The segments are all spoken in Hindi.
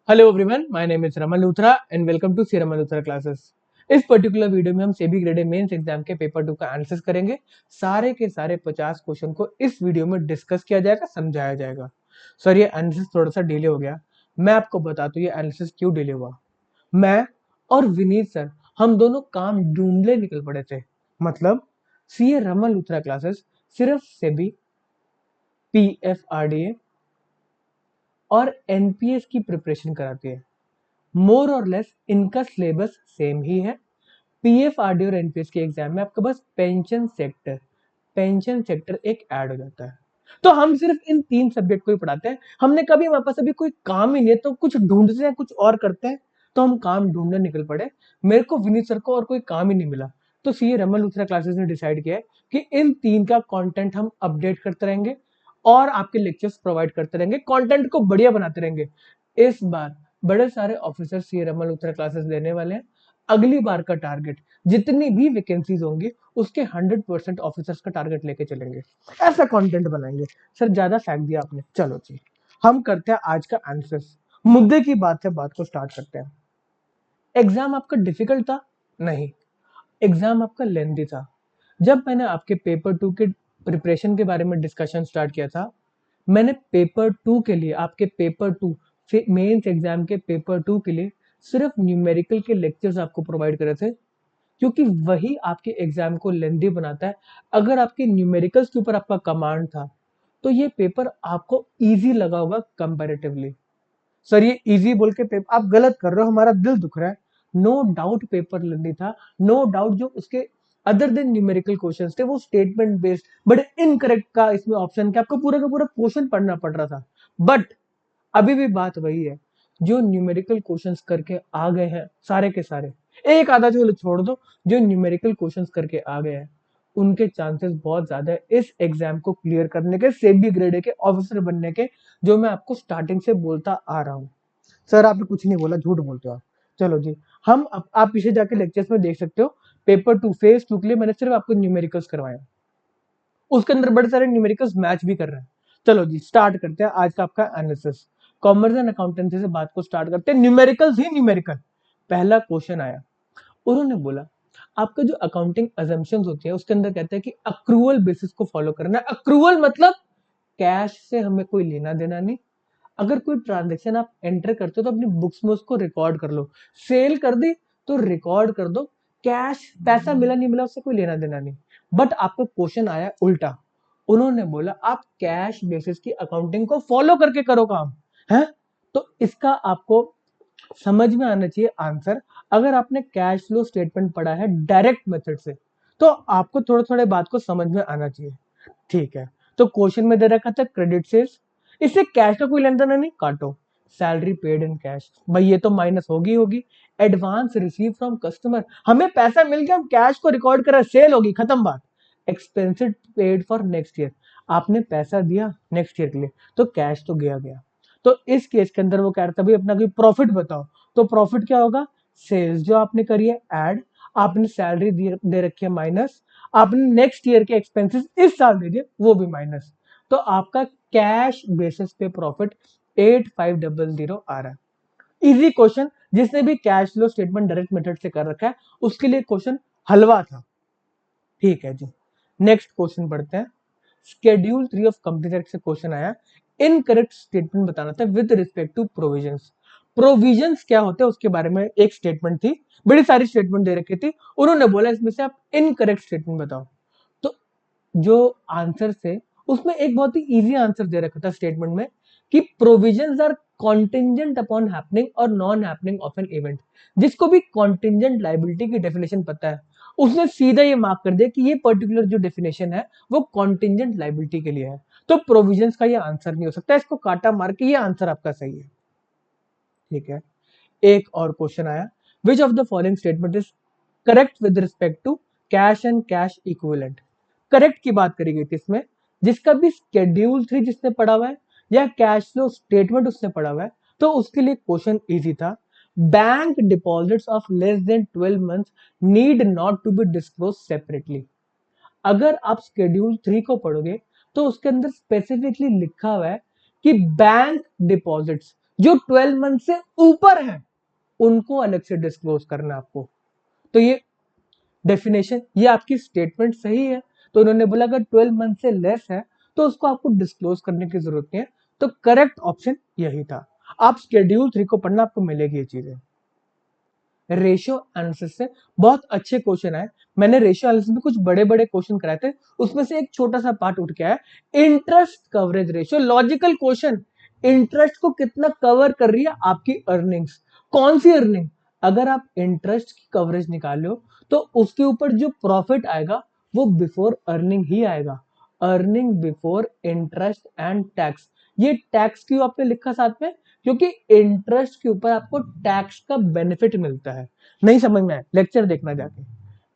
Hello everyone, my name is Raman Luthra and welcome to C Raman Luthra classes. इस पर्टिकुलर वीडियो में हम SEBI grade A mains exam के पेपर 2 का आंसर्स करेंगे। सारे के सारे 50 क्वेश्चन को इस वीडियो में डिस्कस किया जाएगा, समझाया जाएगा। सर ये एनालिसिस थोड़ा सा डिले हो गया। मैं आपको बता दूं ये एनालिसिस क्यों डिले हुआ। मैं और विनीत सर हम दोनों काम ढूंढने निकल पड़े थे। मतलब सी रमन लूथरा क्लासेस सिर्फ सेबी, पीएफआरडीए और एनपीएस की प्रिपरेशन कराती है। मोर और लेस इनका सिलेबस सेम ही है। पीएफआरडी और एनपीएस के एग्जाम में आपके पास पेंशन सेक्टर एक ऐड हो जाता है। तो हम सिर्फ इन 3 सब्जेक्ट को ही पढ़ाते हैं। हमने कभी हमारे पास अभी कोई काम ही नहीं है तो कुछ ढूंढते हैं, कुछ और करते हैं। तो हम काम ढूंढने निकल पड़े। मेरे को विनीत सर को और कोई काम ही नहीं मिला। तो सीए रमन लूथरा क्लासेस ने डिसाइड किया है कि इन 3 का कंटेंट हम अपडेट करते रहेंगे और आपके लेक्चर्स प्रोवाइड करते रहेंगे, कंटेंट को बढ़िया बनाते रहेंगे। इस बार बड़े सारे officer CA Raman Luthra classes लेने वाले हैं। अगली बार का टारगेट जितनी भी वैकेंसीज होंगी उसके 100% ऑफिसर्स का टारगेट लेके चलेंगे। ऐसा कंटेंट बनाएंगे। सर ज्यादा फेंक दिया आपने, चलो जी हम करते हैं आज का आंसर्स। मुद्दे की बात से बात को स्टार्ट करते हैं। एग्जाम आपका डिफिकल्ट था? नहीं, एग्जाम आपका लेंथी था। जब मैंने आपके पेपर 2 के प्रिपरेशन के बारे में डिस्कशन स्टार्ट किया था, मैंने पेपर 2 के लिए आपके पेपर 2 से मेंस एग्जाम के पेपर 2 के लिए सिर्फ न्यूमेरिकल के लेक्चर्स आपको प्रोवाइड करे थे, क्योंकि वही आपके एग्जाम को लेंदी बनाता है। अगर आपके न्यूमेरिकल्स के ऊपर आपका कमांड था तो ये पेपर आपको इजी लगा होगा कंपैरेटिवली। सर ये इजी बोल के पेपर आप गलत कर रहे हो, हमारा दिल दुख रहा है। नो डाउट पेपर लेंदी था, नो डाउट जो उसके अदर देन न्यूमेरिकल क्वेश्चंस थे वो स्टेटमेंट बेस्ड बट इनकरेक्ट का इसमें ऑप्शन कि आपको पूरा का पूरा क्वेश्चन पढ़ना पड़ रहा था। बट अभी भी बात वही है, जो न्यूमेरिकल क्वेश्चंस करके आ गए हैं सारे के सारे, एक आधा जो छोड़ दो, जो न्यूमेरिकल क्वेश्चंस करके आ गए हैं उनके चांसेस बहुत ज्यादा है इस एग्जाम को क्लियर करने के, सेबी ग्रेड के ऑफिसर बनने के, जो मैं आपको स्टार्टिंग से बोलता आ रहा हूँ। सर आपने कुछ नहीं बोला, झूठ बोलते हो आप। चलो जी, हम आप पीछे जाके लेक्चर्स में देख सकते हो। पेपर 2 फेज 2 के लिए मैंने सिर्फ आपको न्यूमेरिकल्स करवाया, उसके अंदर बड़े सारे न्यूमेरिकल्स मैच भी कर रहे हैं। चलो जी स्टार्ट करते हैं आज का आपका एनालिसिस। कॉमर्स एंड अकाउंटेंसी से बात को स्टार्ट करते हैं, न्यूमेरिकल्स ही न्यूमेरिकल। पहला क्वेश्चन आया, उन्होंने बोला आपका जो अकाउंटिंग अजम्पशंस होती है उसके अंदर कहते हैं कि अक्रूवल बेसिस को फॉलो करना है। अक्रूवल मतलब कैश से हमें कोई लेना देना नहीं। अगर कोई ट्रांजेक्शन आप एंटर करते हो तो अपनी बुक्स में उसको रिकॉर्ड कर लो। सेल कर दी तो रिकॉर्ड कर दो, कैश पैसा मिला नहीं मिला उससे कोई लेना देना नहीं। बट आपको क्वेश्चन आया उल्टा, उन्होंने बोला आप कैश बेसिस की अकाउंटिंग को फॉलो करके करो काम है। तो इसका आपको समझ में आना चाहिए आंसर। अगर आपने कैश फ्लो स्टेटमेंट पढ़ा है डायरेक्ट मेथड से तो आपको थोड़े थोड़े बात को समझ में आना चाहिए। ठीक है, तो क्वेश्चन में दे रखा था क्रेडिट सेल्स, इससे कैश का कोई लेन देन नहीं, काटो। सैलरी पेड इन कैश, भाई ये तो माइनस होगी होगी। एडवांस रिसीव फ्रॉम कस्टमर, हमें पैसा मिल गया, हम कैश को रिकॉर्ड करा, सेल होगी, खत्म बात। Expensive paid for next year, आपने पैसा दिया नेक्स्ट ईयर के लिए तो कैश तो गया गया। तो इस केस के अंदर वो कह रहा था भाई अपना कोई प्रॉफिट बताओ। तो प्रॉफिट क्या होगा, सेल्स जो आपने करी है ऐड, आपने सैलरी दे रखी है माइनस, आपने नेक्स्ट ईयर के एक्सपेंसेस इस साल दे दिए वो भी माइनस। तो आपका कैश बेसिस पे प्रॉफिट 8500 आ रहा है। इजी क्वेश्चन, जिसने भी cash flow statement direct method से कर रखा है उसके लिए क्वेश्चन हलवा था। ठीक है जी, नेक्स्ट क्वेश्चन पढ़ते हैं। शेड्यूल 3 ऑफ कंपनी एक्ट से क्वेश्चन आया, इनकरेक्ट स्टेटमेंट बताना था with respect to provisions. Provisions क्या होते हैं उसके बारे में एक स्टेटमेंट थी, बड़ी सारी स्टेटमेंट दे रखी थी, उन्होंने बोला इसमें से आप इनकरेक्ट स्टेटमेंट बताओ। तो जो आंसर थे उसमें एक बहुत ही इजी आंसर दे रखा था स्टेटमेंट में कि provisions are contingent upon happening और non happening of an event. जिसको भी कॉन्टिंजेंट लाइबिलिटी की डेफिनेशन पता है उसने सीधा ये मार्क कर दिया कि ये पर्टिकुलर जो डेफिनेशन है वो कॉन्टिंजेंट लाइबिलिटी के लिए है। तो प्रोविजंस का ये आंसर नहीं हो सकता, इसको काटा मार के ये आंसर आपका सही है। ठीक है, एक और क्वेश्चन आया, which of the following statement is correct with respect to cash and cash equivalent. Correct की बात करी गई थी इसमें, जिसका भी शेड्यूल 3 जिसने पढ़ा हुआ है या कैश फ्लो स्टेटमेंट उसने पढ़ा हुआ है तो उसके लिए क्वेश्चन इजी था। Bank deposits of less than 12 months need not to be disclose separately. अगर आप शेड्यूल 3 को पढ़ोगे तो उसके अंदर स्पेसिफिकली लिखा हुआ है कि बैंक डिपॉजिट्स जो 12 मंथ से ऊपर है उनको अलग से डिस्क्लोज करना आपको। तो ये डेफिनेशन, ये आपकी स्टेटमेंट सही है। तो उन्होंने बोला अगर 12 मंथ से लेस है तो उसको आपको डिस्क्लोज करने की जरूरत नहीं है। तो करेक्ट ऑप्शन यही था। आप शेड्यूल 3 को पढ़ना, आपको मिलेगी ये चीजें। रेशियो एनालिसिस से बहुत अच्छे क्वेश्चन आए। मैंने रेशियो एनालिसिस में कुछ बड़े बड़े क्वेश्चन कराए थे, उसमें से एक छोटा सा पार्ट उठ के आया, interest coverage ratio. Logical question, interest को कितना कवर कर रही है आपकी अर्निंग्स, कौन सी अर्निंग। अगर आप इंटरेस्ट की कवरेज निकालो तो उसके ऊपर जो प्रॉफिट आएगा वो बिफोर अर्निंग ही आएगा, earning before interest and tax. ये टैक्स क्यों आपने लिखा साथ में, क्योंकि इंटरेस्ट के ऊपर आपको टैक्स का बेनिफिट मिलता है। नहीं समझ में आया, लेक्चर देखना जाके।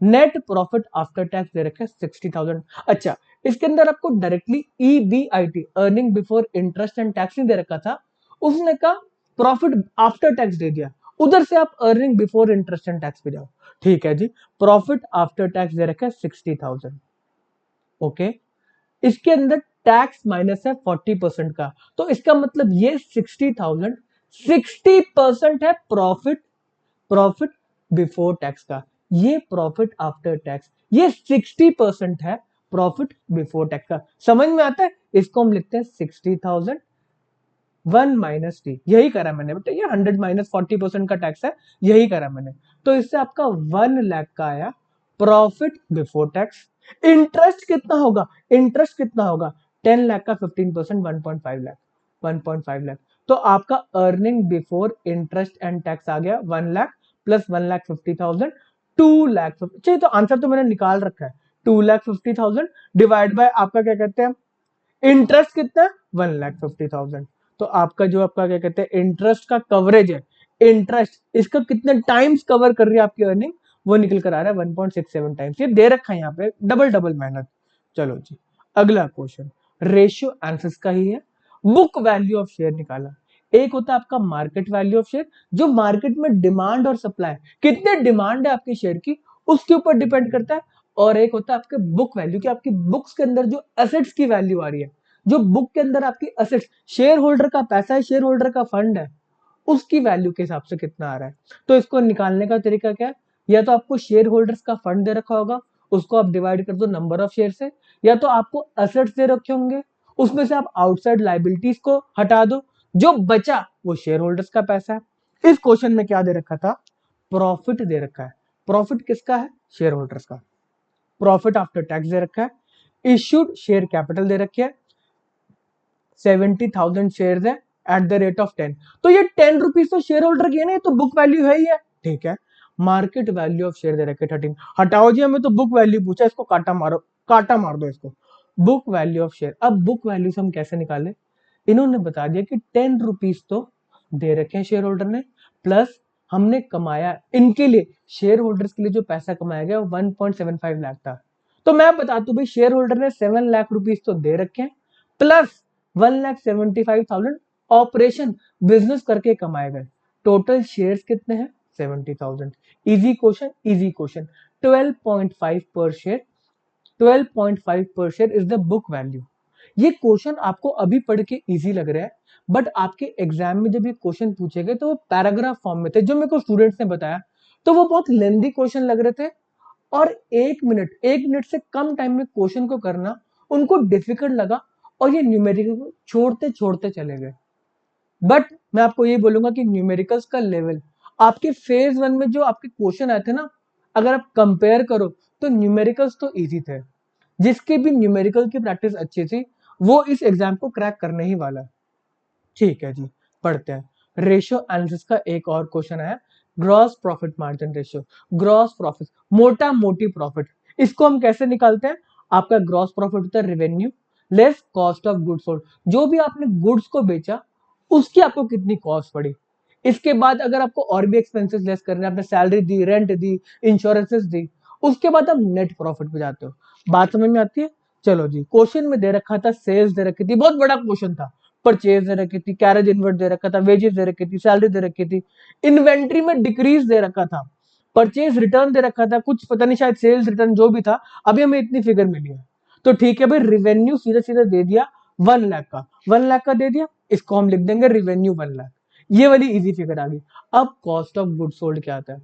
नेट प्रॉफिट आफ्टर टैक्स दे रखे 60,000। अच्छा, इसके अंदर आपको directly EBIT, earning before interest and tax नहीं दे रखा था, उसने कहा प्रॉफिट आफ्टर टैक्स दे दिया, उधर से आप earning before interest and tax पे जाओ। ठीक है जी, प्रॉफिट आफ्टर टैक्स दे रखा है 60,000। ओके, इसके अंदर टैक्स माइनस है 40% का, तो इसका मतलब ये 60,000 60% है प्रॉफिट, प्रॉफिट बिफोर टैक्स का। ये प्रॉफिट आफ्टर टैक्स, ये 60% है प्रॉफिट बिफोर टैक्स का। समझ में आता है, इसको हम लिखते हैं 60,000 1 माइनस टी। यही करा मैंने बेटा, ये 100 माइनस 40% का टैक्स है, यही करा मैंने। तो इससे आपका 1 लाख का आया प्रॉफिट बिफोर टैक्स। इंटरेस्ट कितना होगा, इंटरेस्ट कितना होगा 10 लाख का 15% 1.5 लाख, 1.5 लाख। तो आपका earning before interest and tax आ गया 1 लाख प्लस 1,50,000, 2 लाख। चलिए, तो आंसर तो मैंने निकाल रखा है, 2,50,000 डिवाइड बाय आपका क्या कहते हैं इंटरेस्ट कितना है 1,50,000। तो आपका जो आपका क्या कहते हैं इंटरेस्ट का कवरेज है, इंटरेस्ट इसका कितने टाइम्स कवर कर रही है आपकी अर्निंग, वो निकल कर आ रहा है 1.67 टाइम्स। ये दे रखा है यहाँ पे, डबल डबल मेहनत। चलो जी, अगला क्वेश्चन रेशियो आंसर्स का ही है। बुक वैल्यू ऑफ शेयर निकाला। एक होता है आपका मार्केट वैल्यू ऑफ शेयर, जो मार्केट में डिमांड और सप्लाई, कितने डिमांड है आपके शेयर की उसके ऊपर डिपेंड करता है। और एक होता है आपके बुक वैल्यू, की आपकी बुक्स के अंदर जो एसेट्स की वैल्यू आ रही है, जो बुक के अंदर आपकी असेट्स, शेयर होल्डर का पैसा है, शेयर होल्डर का फंड है, उसकी वैल्यू के हिसाब से कितना आ रहा है। तो इसको निकालने का तरीका क्या है, या तो आपको शेयर होल्डर्स का फंड दे रखा होगा, उसको आप डिवाइड कर दो नंबर ऑफ शेयर से, या तो आपको असेट्स दे रखे होंगे, उसमें से आप आउटसाइड लाइबिलिटीज को हटा दो, जो बचा वो शेयर होल्डर्स का पैसा है। इस क्वेश्चन में क्या दे रखा था, प्रॉफिट दे रखा है। प्रॉफिट किसका है, शेयर होल्डर्स का। प्रॉफिट आफ्टर टैक्स दे रखा है। इश्यूड शेयर कैपिटल दे रखी है, 70,000 शेयर है एट द रेट ऑफ 10। तो ये 10 रुपीज तो शेयर होल्डर की है ना, ये तो बुक वैल्यू है ही है। ठीक है, मार्केट वैल्यू ऑफ शेयर दे रखे 13। हटाओ जी, हमें तो बुक वैल्यू पूछा, इसको काटा मारो, काटा मार दो इसको। बुक वैल्यू ऑफ शेयर, अब बुक वैल्यू से हम कैसे निकाले, इन्होंने बता दिया कि 10 रुपीज तो दे रखे हैं शेयर होल्डर ने, प्लस हमने कमाया इनके लिए, शेयर होल्डर्स के लिए जो पैसा कमाया गया 1.75 लाख था। तो मैं बता दूं भाई, शेयर होल्डर ने 7 लाख रुपीज तो दे रखे हैं, प्लस 1,75,000 ऑपरेशन बिजनेस करके कमाए गए। टोटल शेयर्स कितने हैं 70,000। Easy question, easy question. 12.5 पर शेयर, 12.5 पर share is the book value. ये क्वेश्चन आपको अभी पढ़ के इजी लग रहा है, बट आपके एग्जाम में जब ये क्वेश्चन पूछे गए तो वो पैराग्राफ फॉर्म में थे, जो मेरे को स्टूडेंट्स ने बताया, तो वो बहुत लेंदी क्वेश्चन लग रहे थे। और एक मिनट से कम टाइम में क्वेश्चन को करना उनको डिफिकल्ट लगा, और ये न्यूमेरिकल को छोड़ते छोड़ते चले गए। बट मैं आपको ये बोलूंगा कि न्यूमेरिकल्स का लेवल आपके फेज 1 में जो आपके क्वेश्चन आए थे ना, अगर आप कंपेयर करो तो न्यूमेरिकल्स तो इजी थे। जिसके भी न्यूमेरिकल की प्रैक्टिस अच्छी थी वो इस एग्जाम को क्रैक करने ही वाला है। ठीक है जी, पढ़ते हैं। रेशियो एनालिसिस का एक और क्वेश्चन आया, gross profit margin ratio. Gross profit, मोटा मोटी प्रॉफिट, इसको हम कैसे निकालते हैं, आपका ग्रॉस प्रॉफिट होता है revenue less cost of goods sold. जो भी आपने गुड्स को बेचा उसकी आपको कितनी कॉस्ट पड़ी, इसके बाद अगर आपको और भी एक्सपेंसेस लेस करने, आपने सैलरी दी, रेंट दी, इंश्योरेंसेस दी, उसके बाद आप नेट प्रॉफिट पे जाते हो। बात समझ में आती है। चलो जी, क्वेश्चन में दे रखा था, सेल्स दे रखी थी, बहुत बड़ा क्वेश्चन था, परचेज दे रखी थी, कैरेज इनवर्ट दे रखा था, वेजेस दे रखी थी, सैलरी दे रखी थी, इन्वेंट्री में डिक्रीज दे रखा था, परचेज रिटर्न दे रखा था, कुछ पता नहीं शायद सेल्स रिटर्न जो भी था, अभी हमें इतनी फिगर मिली है। तो ठीक है भाई, रिवेन्यू सीधा सीधा दे दिया 1 लाख का, 1 लाख का दे दिया, इसको हम लिख देंगे रिवेन्यू 1 लाख। ये वाली इजी फिगर आ गई। अब कॉस्ट ऑफ गुड्स सोल्ड क्या आता है,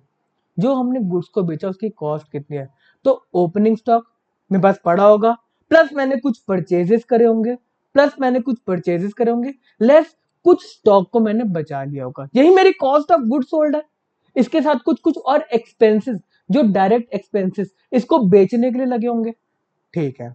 जो हमने गुड्स को बेचा उसकी कॉस्ट कितनी है। तो ओपनिंग स्टॉक मेरे पास पड़ा होगा, प्लस मैंने कुछ परचेजेस करे होंगे, लेस कुछ स्टॉक को मैंने बचा लिया होगा, यही मेरी कॉस्ट ऑफ गुड्स सोल्ड है। इसके साथ कुछ कुछ और एक्सपेंसेस, जो डायरेक्ट एक्सपेंसेस इसको बेचने के लिए लगे होंगे। ठीक है,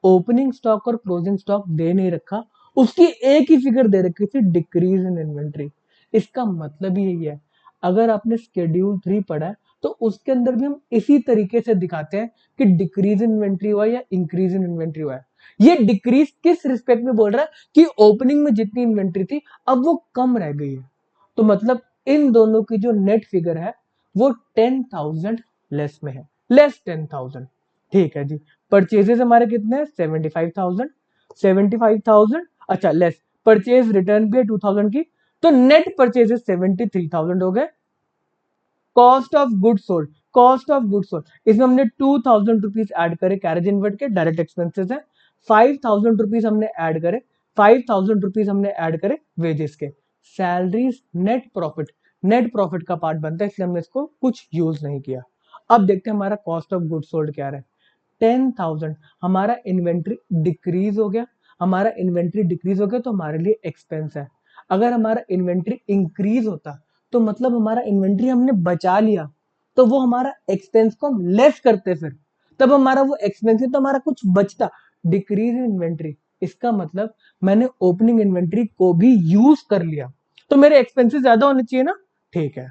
ओपनिंग स्टॉक और क्लोजिंग स्टॉक दे नहीं रखा, उसकी एक ही फिगर दे रखी थी, डिक्रीज इन इन्वेंट्री। इसका मतलब ही यही है, अगर आपने शेड्यूल 3 पढ़ा है तो उसके अंदर भी हम इसी तरीके से दिखाते हैं कि डिक्रीज इन इन्वेंट्री हुआ या इंक्रीज इन इन्वेंट्री हुआ है। ये डिक्रीज किस रिस्पेक्ट में बोल रहा है कि ओपनिंग में जितनी इन्वेंट्री थी अब वो कम रह गई है। तो मतलब इन दोनों की जो नेट फिगर है वो 10,000 लेस में है, लेस 10,000। ठीक है जी, परचेजेस हमारे कितने हैं 75,000, 75,000 अच्छा लेस परचेज रिटर्न भी है 2,000 की, तो नेट परचेजेस 73,000 हो गए। कॉस्ट ऑफ गुड्स सोल्ड, इसमें हमने 2,000 रुपीज ऐड करे कैरेज इनवर्ट के, डायरेक्ट एक्सपेंसेस है। 5,000 रुपीज हमने ऐड करे, 5,000 रुपीज हमने ऐड करे वेजेस के। सैलरीज नेट प्रॉफिट का पार्ट बनता है, इसलिए हमने इसको कुछ यूज नहीं किया। अब देखते हैं हमारा कॉस्ट ऑफ गुड्स सोल्ड क्या है। 10,000 हमारा इन्वेंट्री डिक्रीज हो गया, तो हमारे लिए एक्सपेंस है। अगर हमारा इन्वेंट्री इंक्रीज होता तो मतलब हमारा इन्वेंट्री हमने बचा लिया, तो वो हमारा एक्सपेंस को हम लेस करते, फिर तब हमारा वो एक्सपेंस तो हमारा कुछ बचता। डिक्रीज इन इन्वेंट्री, इसका मतलब मैंने ओपनिंग इन्वेंट्री को भी यूज कर लिया, तो मेरे एक्सपेंसेस ज्यादा होने चाहिए ना। ठीक है,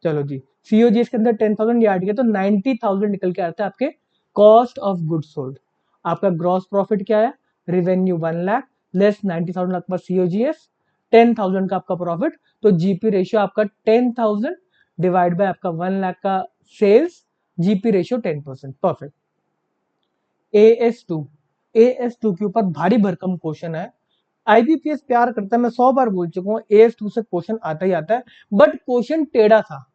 चलो जी, सीओजीएस के अंदर 10,000 ऐड किया तो 90,000 निकल के आता है आपके कॉस्ट ऑफ गुड्स सोल्ड। आपका ग्रॉस प्रॉफिट क्या है, रेवेन्यू 1 लाख लेस 90,000 आपका सीओजीएस, 10,000 का आपका प्रॉफिट, तो जीपी रेशियो आपका 10,000 डिवाइड बाय आपका 1 लाख का sales, GP ratio 10%, perfect. AS two के ऊपर भारी भरकम क्वेश्चन है, आईबीपीएस प्यार करता है, मैं 100 बार बोल चुका हूँ एएस2 से क्वेश्चन आता ही आता है, बट क्वेश्चन टेढ़ा था।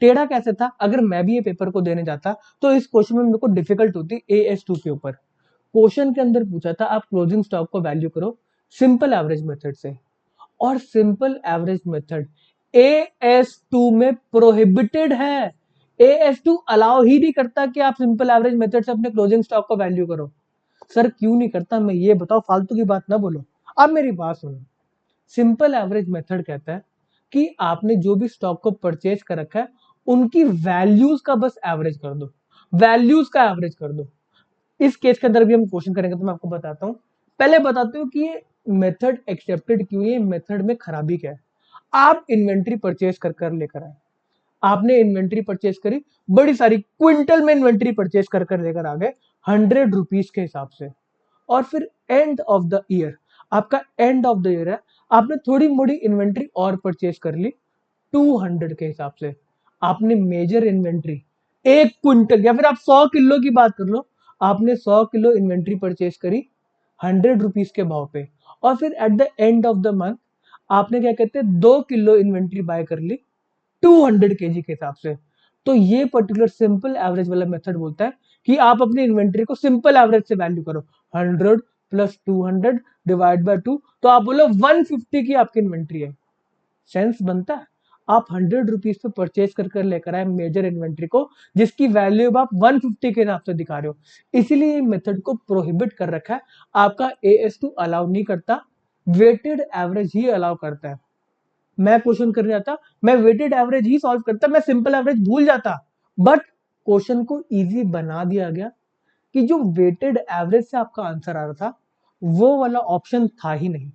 टेढ़ा कैसे था, अगर मैं भी ये पेपर को देने जाता तो इस क्वेश्चन में मेरे को डिफिकल्ट होती एएस2 के ऊपर। क्वेश्चन के अंदर पूछा था आप क्लोजिंग स्टॉक को वैल्यू करो सिंपल एवरेज मेथड से, और सिंपल एवरेज मेथड एएस2 में प्रोहिबिटेड है। एएस2 अलाउ ही नहीं करता कि आप सिंपल एवरेज मेथड से अपने क्लोजिंग स्टॉक को वैल्यू करो। सर क्यों नहीं करता, मैं ये बताओ, फालतू की बात ना बोलो, अब मेरी बात सुनो। सिंपल एवरेज मेथड कहता है कि आपने जो भी स्टॉक को परचेज कर रखा है उनकी वैल्यूज का बस एवरेज कर दो, इस केस के अंदर भी हम क्वेश्चन करेंगे तो मैं आपको बताता हूं। पहले बताते हूँ कि ये मेथड एक्सेप्टेड क्यों है, मेथड में खराबी क्या है। आप इन्वेंट्री परचेज कर लेकर आए, आपने इन्वेंट्री परचेज करी, बड़ी सारी क्विंटल में इन्वेंट्री परचेज कर लेकर आ गए 100 रुपीज के हिसाब से, और फिर एंड ऑफ द ईयर, आपका एंड ऑफ द ईयर है, आपने थोड़ी मोड़ी इन्वेंट्री और परचेज कर ली 200 के हिसाब से। आपने मेजर इन्वेंट्री 1 क्विंटल या फिर आप 100 किलो की बात कर लो, आपने 100 किलो इन्वेंट्री परचेज करी 100 रुपीज के भाव पे, और फिर at the end of the month आपने क्या कहते हैं 2 किलो इन्वेंट्री बाय कर ली 200 kg के हिसाब से। तो ये पर्टिकुलर सिंपल एवरेज वाला मेथड बोलता है कि आप अपनी इन्वेंट्री को सिंपल एवरेज से वैल्यू करो, 100 प्लस 200 डिवाइड बाय 2, तो आप बोलो 150 की आपकी इन्वेंट्री है। सेंस बनता है, आप 100 रुपीज पे परचेज कर लेकर आए मेजर इन्वेंट्री को, जिसकी वैल्यू आप 150 के हिसाब से दिखा रहे हो, इसीलिए मेथड को प्रोहिबिट कर रखा है। आपका एएस2 अलाउ नहीं करता, वेटेड एवरेज ही अलाउ करता है। मैं क्वेश्चन करने जाता, मैं वेटेड एवरेज ही सॉल्व करता, मैं सिंपल एवरेज भूल जाता, बट क्वेश्चन को इजी बना दिया गया कि जो वेटेड एवरेज से आपका आंसर आ रहा था वो वाला ऑप्शन था ही नहीं।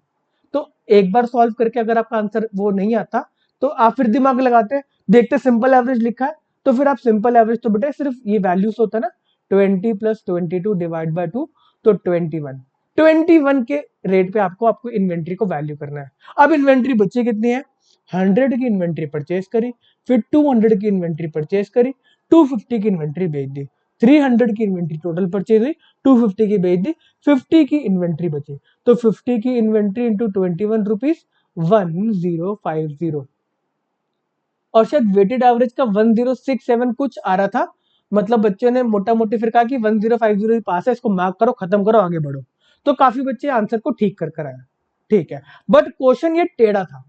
तो एक बार सॉल्व करके अगर आपका आंसर वो नहीं आता तो आप फिर दिमाग लगाते, देखते सिंपल एवरेज लिखा है, तो फिर आप सिंपल एवरेज तो बेटे सिर्फ ये वैल्यूज होता है ना, 20 प्लस 22 डिवाइड बाय 2, तो 21 के रेट पे आपको इन्वेंट्री को वैल्यू करना है। अब इन्वेंट्री बची कितनी है, 100 की इन्वेंट्री परचेज करी, फिर 200 की इन्वेंट्री परचेज करी, 250 की इन्वेंट्री बेच दी, 300 की इन्वेंट्री टोटल परचेज हुई, 250 की बेच दी, 50 की इन्वेंट्री बची, तो 50 की इन्वेंट्री इंटू 21 रुपीज 1050, और शायद वेटेड एवरेज का 1067 कुछ आ रहा था। मतलब बच्चों ने मोटा मोटी फिर कहा कि 1050 ही पास है, इसको मार्क करो, खत्म करो, आगे बढ़ो। तो काफी बच्चे आंसर को ठीक कर आए, ठीक है, बट क्वेश्चन ये टेढ़ा था।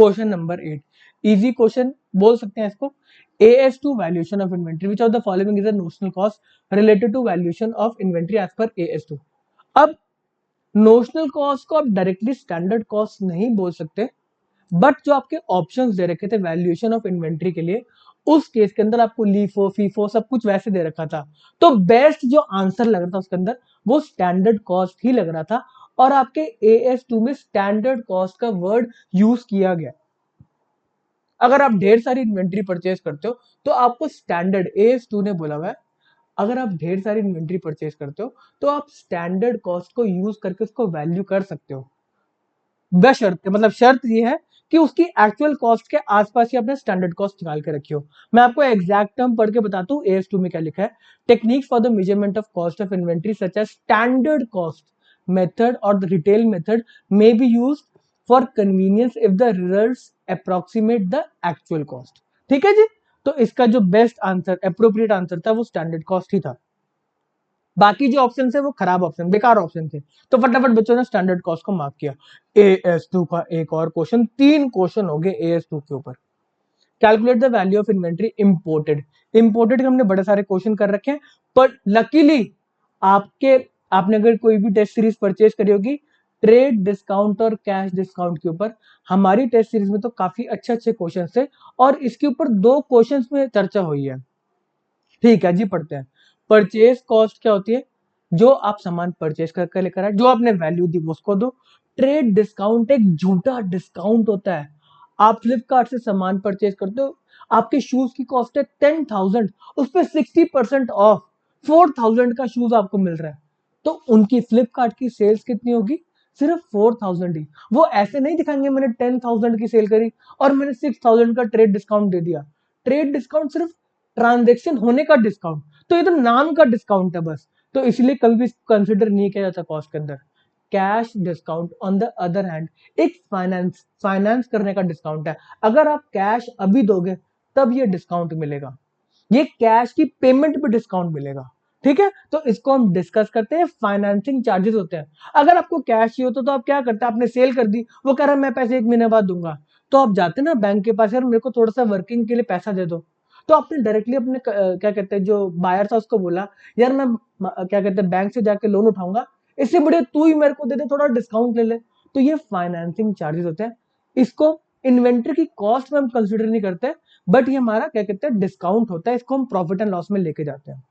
क्वेश्चन नंबर 8, इजी क्वेश्चन बोल सकते हैं इसको। AS2 valuation of inventory, which of the following is a notional cost related to valuation of inventory as per AS2। अब नोशनल कॉस्ट को आप डायरेक्टली स्टैंडर्ड कॉस्ट नहीं बोल सकते, बट जो आपके ऑप्शंस दे रखे थे वैल्यूएशन ऑफ इन्वेंट्री के लिए, उस केस के अंदर आपको लीफो फीफो सब कुछ वैसे दे रखा था, तो बेस्ट जो आंसर लग रहा था उसके अंदर वो स्टैंडर्ड कॉस्ट ही लग रहा था, और आपके AS2 में स्टैंडर्ड कॉस्ट का वर्ड यूज किया गया। अगर आप ढेर सारी इन्वेंट्री परचेज करते हो तो आपको स्टैंडर्ड, AS2 ने बोला हुआ है, अगर आप ढेर सारी इन्वेंट्री परचेज करते हो तो आप स्टैंडर्ड कॉस्ट को यूज करके उसको वैल्यू कर सकते हो, बशर्ते, मतलब शर्त ये है कि उसकी एक्चुअल कॉस्ट के आसपास ही आपने स्टैंडर्ड कॉस्ट निकाल के रखी हो। मैं आपको एग्जैक्ट टर्म पढ़ के बताता हूँ AS2 में क्या लिखा है। Techniques for the measurement of cost of inventory such as standard cost method और the retail method may be used for convenience if the results approximate the actual cost. ठीक है जी, तो इसका जो बेस्ट आंसर, अप्रोप्रिएट आंसर था वो स्टैंडर्ड कॉस्ट ही था। बाकी जो ऑप्शन थे वो खराब ऑप्शन, बेकार ऑप्शन थे, तो फटाफट बच्चों ने स्टैंडर्ड कॉस्ट को मार्क किया। AS2 का एक और क्वेश्चन, 3 क्वेश्चन हो गए AS2 के ऊपर। Calculate the value of inventory imported. Imported के हमने बड़े सारे क्वेश्चन कर रखे हैं, पर लकीली आपने अगर कोई भी टेस्ट सीरीज परचेज करी होगी ट्रेड डिस्काउंट और कैश डिस्काउंट के ऊपर, हमारी टेस्ट सीरीज में तो काफी अच्छे अच्छे क्वेश्चन थे, और इसके ऊपर 2 क्वेश्चन में चर्चा हुई है। ठीक है जी, पढ़ते हैं। परचेज कॉस्ट क्या होती है? जो आप सामान परचेज करके लेकर आए, जो आपने वैल्यू दी वो उसको दो। ट्रेड डिस्काउंट एक झूठा डिस्काउंट होता है। आप फ्लिपकार्ट से सामान परचेज करते हो, आपके शूज की कॉस्ट है 10,000, उस पर 60% ऑफ 4,000 का शूज आपको मिल रहा है, तो उनकी फ्लिपकार्ट की सेल्स कितनी होगी? सिर्फ 4,000 ही। वो ऐसे नहीं दिखाएंगे मैंने 10,000 की सेल करी और मैंने 6,000 का ट्रेड डिस्काउंट दे दिया। ट्रेड डिस्काउंट सिर्फ ट्रांजेक्शन होने का डिस्काउंट, तो ये तो नाम का डिस्काउंट है बस, तो इसलिए कभी भी कंसिडर नहीं किया जाता कॉस्ट के अंदर। Cash discount on the other hand एक फाइनेंस करने का डिस्काउंट है। अगर आप कैश अभी दोगे तब ये डिस्काउंट मिलेगा, ये कैश की पेमेंट पे डिस्काउंट मिलेगा। ठीक है, तो इसको हम डिस्कस करते हैं। फाइनेंसिंग चार्जेस होते हैं। अगर आपको कैश ही होता तो आप क्या करते हैं? आपने सेल कर दी, वो कह रहा है मैं पैसे 1 महीने बाद दूंगा, तो आप जाते ना बैंक के पास, यार मेरे को थोड़ा सा वर्किंग के लिए पैसा दे दो, तो आपने डायरेक्टली अपने क्या कहते हैं जो बायर था उसको बोला, यार मैं क्या कहते हैं बैंक से जाके लोन उठाऊंगा, इससे बढ़िया तू ही मेरे को दे दे, थोड़ा डिस्काउंट ले ले। तो ये फाइनेंसिंग चार्जेस होते हैं। इसको इन्वेंट्री की कॉस्ट में हम कंसिडर नहीं करते, बट ये हमारा क्या कहते हैं डिस्काउंट होता है, इसको हम प्रॉफिट एंड लॉस में लेके जाते हैं।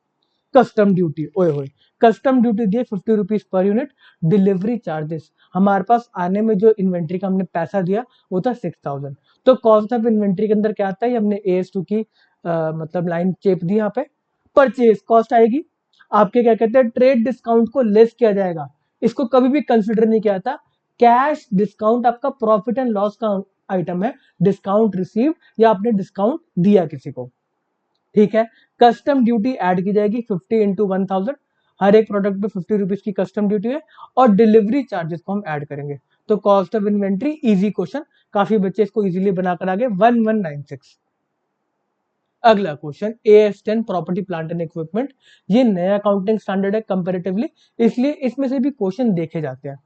कस्टम ड्यूटी, ओए होए, कस्टम ड्यूटी दिए 50 rupees per unit. Delivery charges, हमारे पास आने में जो इन्वेंट्री का हमने पैसा दिया वो था 6,000। तो कॉस्ट ऑफ इन्वेंट्री के अंदर क्या आता है? हमने AS2 की मतलब लाइन चेप दी यहाँ पे। परचेज कॉस्ट आएगी आपके, क्या कहते हैं ट्रेड डिस्काउंट को लेस किया जाएगा, इसको कभी भी कंसिडर नहीं किया था। कैश डिस्काउंट आपका प्रॉफिट एंड लॉस का आइटम है, डिस्काउंट रिसीव या आपने डिस्काउंट दिया किसी को। ठीक है, कस्टम ड्यूटी ऐड की जाएगी 50 इंटू 1,000, हर एक प्रोडक्ट पे 50 रुपीज की कस्टम ड्यूटी है, और डिलीवरी चार्जेस को हम ऐड करेंगे। तो cost of inventory easy question, काफी बच्चे इसको इजीली बनाकर आ गए। 1196। अगला question AS10 property plant and equipment, ये नया अकाउंटिंग स्टैंडर्ड है कंपैरेटिवली, इसलिए इसमें से भी क्वेश्चन देखे जाते हैं।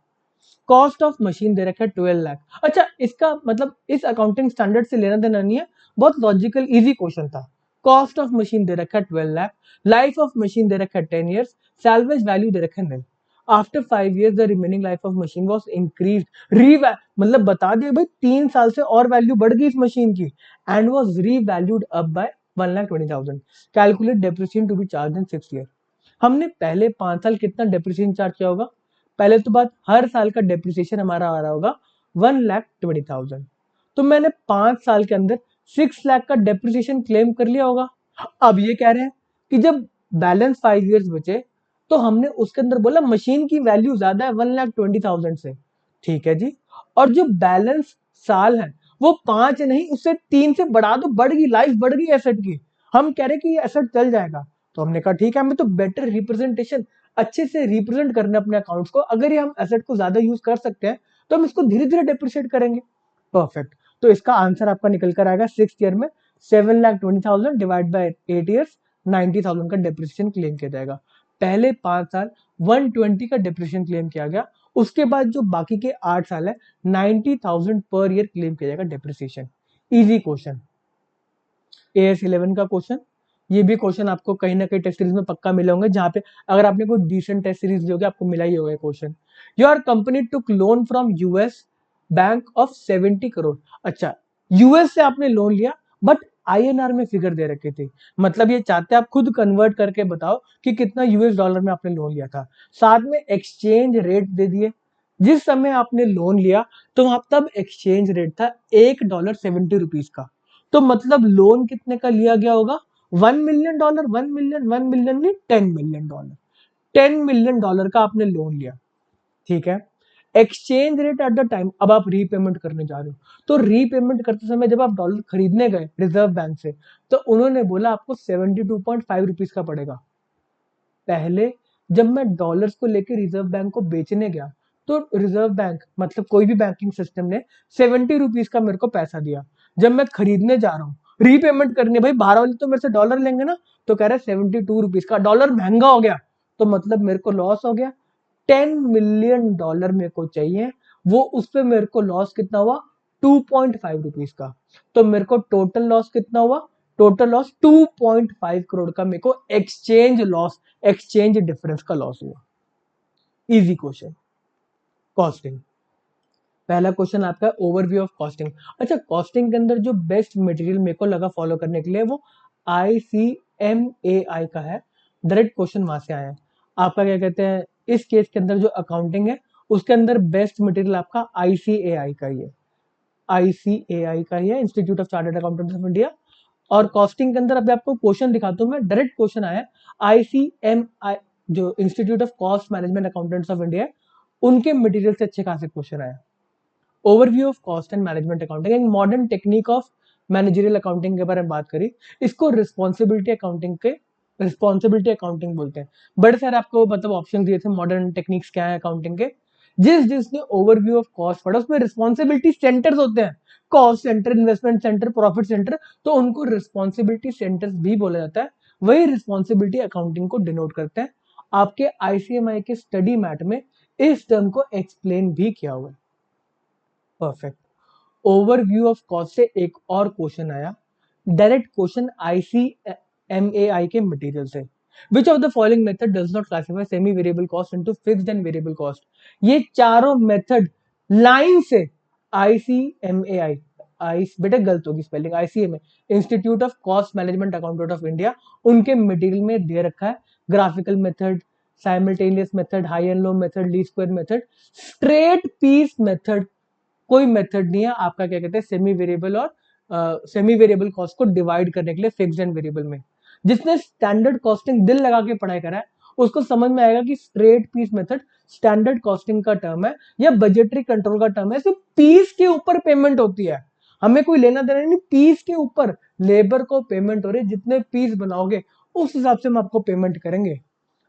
कॉस्ट ऑफ मशीन दे रखा है 12 लाख। अच्छा, इसका मतलब इस अकाउंटिंग स्टैंडर्ड से लेना देना नहीं है, बहुत लॉजिकल इजी क्वेश्चन था। कॉस्ट ऑफ मशीन दे रखा है 12 लाख, लाइफ ऑफ मशीन दे रखा है 10 ईयर्स, सैल्वेज वैल्यू दे रखा है nil। After 5 years the remaining life of machine was increase, मतलब बता दिया भाई 3 साल से और वैल्यू बढ़ गई इस मशीन की, and was revalued up by 1,20,000। Calculate depreciation to be charge in 6 year. हमने पहले 5 साल कितना डेप्रिसिएशन चार्ज किया होगा? पहले तो बात, हर साल का डेप्रिसिएशन हमारा आ रहा होगा 1,20,000, तो मैंने 5 साल के अंदर 6 लाख का डेप्रिसिएशन क्लेम कर लिया होगा। अब ये कह रहे हैं कि जब बैलेंस 5 इयर्स बचे तो हमने उसके अंदर बोला मशीन की वैल्यू ज्यादा है 1,20,000 से। ठीक है जी, और जो बैलेंस साल है वो 5 नहीं, उससे 3 से बढ़ा दो, बढ़ गई, लाइफ बढ़ गई एसेट की, हम कह रहे कि ये एसेट चल जाएगा। तो हमने कहा ठीक है, हमें तो बेटर रिप्रेजेंटेशन, अच्छे से रिप्रेजेंट करने अपने अकाउंट्स को, अगर ये हम एसेट को ज्यादा यूज कर सकते हैं तो हम इसको धीरे धीरे डिप्रिशिएट करेंगे। परफेक्ट, तो इसका आंसर आपका निकल कर आएगा 6 ईयर में 7,20,000 डिवाइड बाय 8 ईयर्स, 90,000 का डिप्रिसिएशन क्लेम किया जाएगा। पहले 5 साल 120 का डिप्रिसिएशन क्लेम किया गया, उसके बाद जो बाकी के 8 साल है 90,000 पर ईयर क्लेम किया जाएगा डेप्रिसिएशन। इजी क्वेश्चन, AS11 का क्वेश्चन। ये भी क्वेश्चन आपको कहीं ना कहीं टेस्ट सीरीज में पक्का मिले होंगे, जहां पे अगर आपने कोई डिसेंट टेस्ट सीरीज ली होगी आपको मिला ही होगा question. Your company took loan from US bank of 70 crore. अच्छा, यूएस से आपने लोन लिया बट INR में फिगर दे रखी थी, मतलब ये चाहते हैं आप खुद कन्वर्ट करके बताओ कि कितना यूएस डॉलर में आपने लोन लिया था। साथ में एक्सचेंज रेट दे दिए, जिस समय आपने लोन लिया तो वहां तब एक्सचेंज रेट था $1.70 का। तो मतलब लोन कितने का लिया गया होगा, $1 मिलियन, 1 मिलियन नहीं, $10 मिलियन, $10 मिलियन का आपने लोन लिया। ठीक है, exchange rate at the time, अब आप रीपेमेंट करने जा रहे हो, तो रीपेमेंट करते समय जब आप डॉलर खरीदने गए रिजर्व बैंक से, तो उन्होंने बोला आपको 72.5 रुपीज का पड़ेगा। पहले जब मैं डॉलर्स को लेकर रिजर्व बैंक को बेचने गया, तो रिजर्व बैंक मतलब कोई भी बैंकिंग सिस्टम ने 70 रुपीज का मेरे को पैसा दिया। जब मैं खरीदने जा रहा हूँ रीपेमेंट करने, भाई बाहर वाले तो मेरे से डॉलर लेंगे ना, तो कह रहे 72 रुपीज का, डॉलर महंगा हो गया तो मतलब मेरे को लॉस हो गया। $10 मिलियन मेरे को चाहिए, वो उस पर मेरे को लॉस कितना हुआ, 2.5 रुपीज का। तो मेरे को टोटल लॉस कितना हुआ, टोटल लॉस 2.5 करोड़ का मेरे को एक्सचेंज लॉस, एक्सचेंज डिफरेंस का लॉस हुआ। Easy question, costing. पहला क्वेश्चन आपका ओवरव्यू ऑफ कॉस्टिंग। अच्छा, कॉस्टिंग के अंदर जो बेस्ट मटेरियल मेरे को लगा फॉलो करने के लिए वो ICMAI का है, डायरेक्ट क्वेश्चन वहां से आया है। आपका क्या कहते हैं, इस केस के अंदर जो अकाउंटिंग है उसके अंदर बेस्ट मटेरियल आपका ICAI का ही है, ICAI का ही है, institute of chartered accountants of India. और कॉस्टिंग के अंदर अभी आपको क्वेश्चन दिखाता हूं मैं, डायरेक्ट क्वेश्चन आया ICMI, जो institute of cost management accountants of India, उनके मटेरियल से अच्छे खासे क्वेश्चन आया। Overview of cost and management accounting, एक modern technique of managerial accounting के बारे में बात करी। इसको रिस्पॉन्सिबिलिटी अकाउंटिंग बोलते हैं। बड़े सारे आपको मतलब ऑप्शन दिए थे मॉडर्न टेक्निक्स क्या है अकाउंटिंग के। जिसने ओवरव्यू ऑफ कॉस्ट पढ़ा उसमें रिस्पॉन्सिबिलिटी सेंटर्स होते हैं, cost centre, investment centre, profit centre, तो उनको रिस्पॉन्सिबिलिटी सेंटर्स भी बोला जाता है। वही रिस्पॉन्सिबिलिटी अकाउंटिंग को डिनोट करते हैं। आपके ICMI के स्टडी मैट में इस टर्म को एक्सप्लेन भी किया हुआ है। परफेक्ट। ओवरव्यू ऑफ कॉस्ट से एक और क्वेश्चन आया, डायरेक्ट क्वेश्चन ICMAI के मटेरियल से। Which of the following method does not classify semi variable cost into fixed and variable cost. ये चारों मेथड लाइन से ICMAI, आई बेटा गलत होगी spelling, ICMA institute of cost management accountant of India, उनके मटेरियल में दे रखा है। Graphical method, simultaneous method, high and low method, least square method, straight piece method, कोई मेथड नहीं है आपका क्या कहते हैं सेमी वेरिएबल कॉस्ट को डिवाइड करने के लिए फिक्स्ड एंड वेरिएबल में। जिसने स्टैंडर्ड कॉस्टिंग दिल लगा के पढ़ाई करा है उसको समझ में आएगा कि straight piece method standard costing का टर्म है या बजटरी कंट्रोल का टर्म है। सिर्फ पीस के ऊपर पेमेंट होती है, हमें कोई लेना देना नहीं, पीस के ऊपर लेबर को पेमेंट हो रही है, जितने पीस बनाओगे उस हिसाब से हम आपको पेमेंट करेंगे।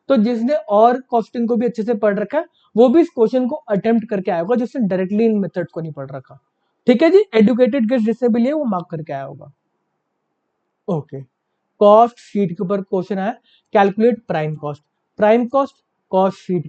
तो जिसने और कॉस्टिंग को भी अच्छे से पढ़ रखा है वो भी इस क्वेश्चन को अटेम्प्ट करके आया होगा, जिसने डायरेक्टली इन मेथड्स को नहीं पढ़ रखा। ठीक है जी, एडुकेटेड गेस्ट जिससे भी लिए वो मार्क करके आया होगा। ओके, कॉस्ट शीट के ऊपर क्वेश्चन आया, calculate prime cost. Prime cost cost sheet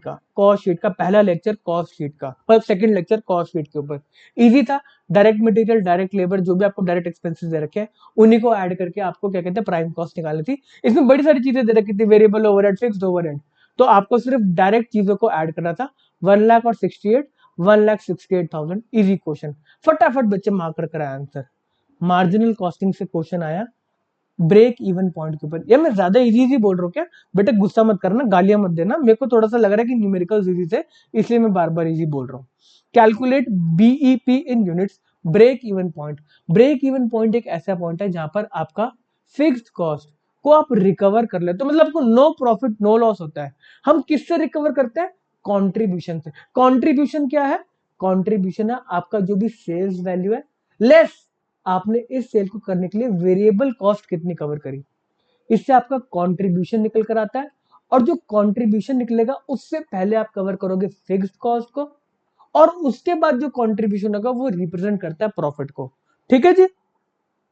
का पहला लेक्चर, कॉस्ट शीट का पर सेकंड लेक्चर कॉस्ट शीट के ऊपर। इजी था, डायरेक्ट मटेरियल, डायरेक्ट लेबर, जो भी आपको डायरेक्ट एक्सपेंसेस दे रखे हैं उन्हीं को ऐड करके आपको क्या कहते हैं प्राइम कॉस्ट निकालनी थी। इसमें बड़ी सारी चीजें दे रखी थी, वेरिएबल ओवरहेड, फिक्स्ड ओवरहेड, तो आपको सिर्फ डायरेक्ट चीजों को ऐड करना था। 1,68,000 इजी क्वेश्चन, फटाफट बच्चे मार्क कर आया आंसर। मार्जिनल कॉस्टिंग से क्वेश्चन आया ब्रेक इवन पॉइंट के ऊपर। यार मैं ज्यादा इजी बोल रहा हूँ क्या, बेटा गुस्सा मत करना, गालियां मत देना, मेरे को थोड़ा सा लग रहा है कि न्यूमेरिकल इजी से, इसलिए मैं बार बार इजी बोल रहा हूँ। Calculate BEP in units, break even point. Break even point एक ऐसा पॉइंट है जहां पर आपका फिक्स्ड कॉस्ट को आप रिकवर कर ले, तो मतलब आपको नो प्रॉफिट नो लॉस होता है। हम किससे रिकवर करते हैं, कॉन्ट्रीब्यूशन से। कॉन्ट्रीब्यूशन क्या है, कॉन्ट्रीब्यूशन है आपका जो भी सेल्स वैल्यू है लेस आपने इस सेल को करने के लिए वेरिएबल कॉस्ट कितनी कवर करी, इससे आपका कंट्रीब्यूशन निकल कर आता है। और जो कंट्रीब्यूशन निकलेगा उससे पहले आप कवर करोगे फिक्स्ड कॉस्ट को, और उसके बाद जो कंट्रीब्यूशन होगा वो रिप्रेजेंट करता है प्रॉफिट को। ठीक है जी,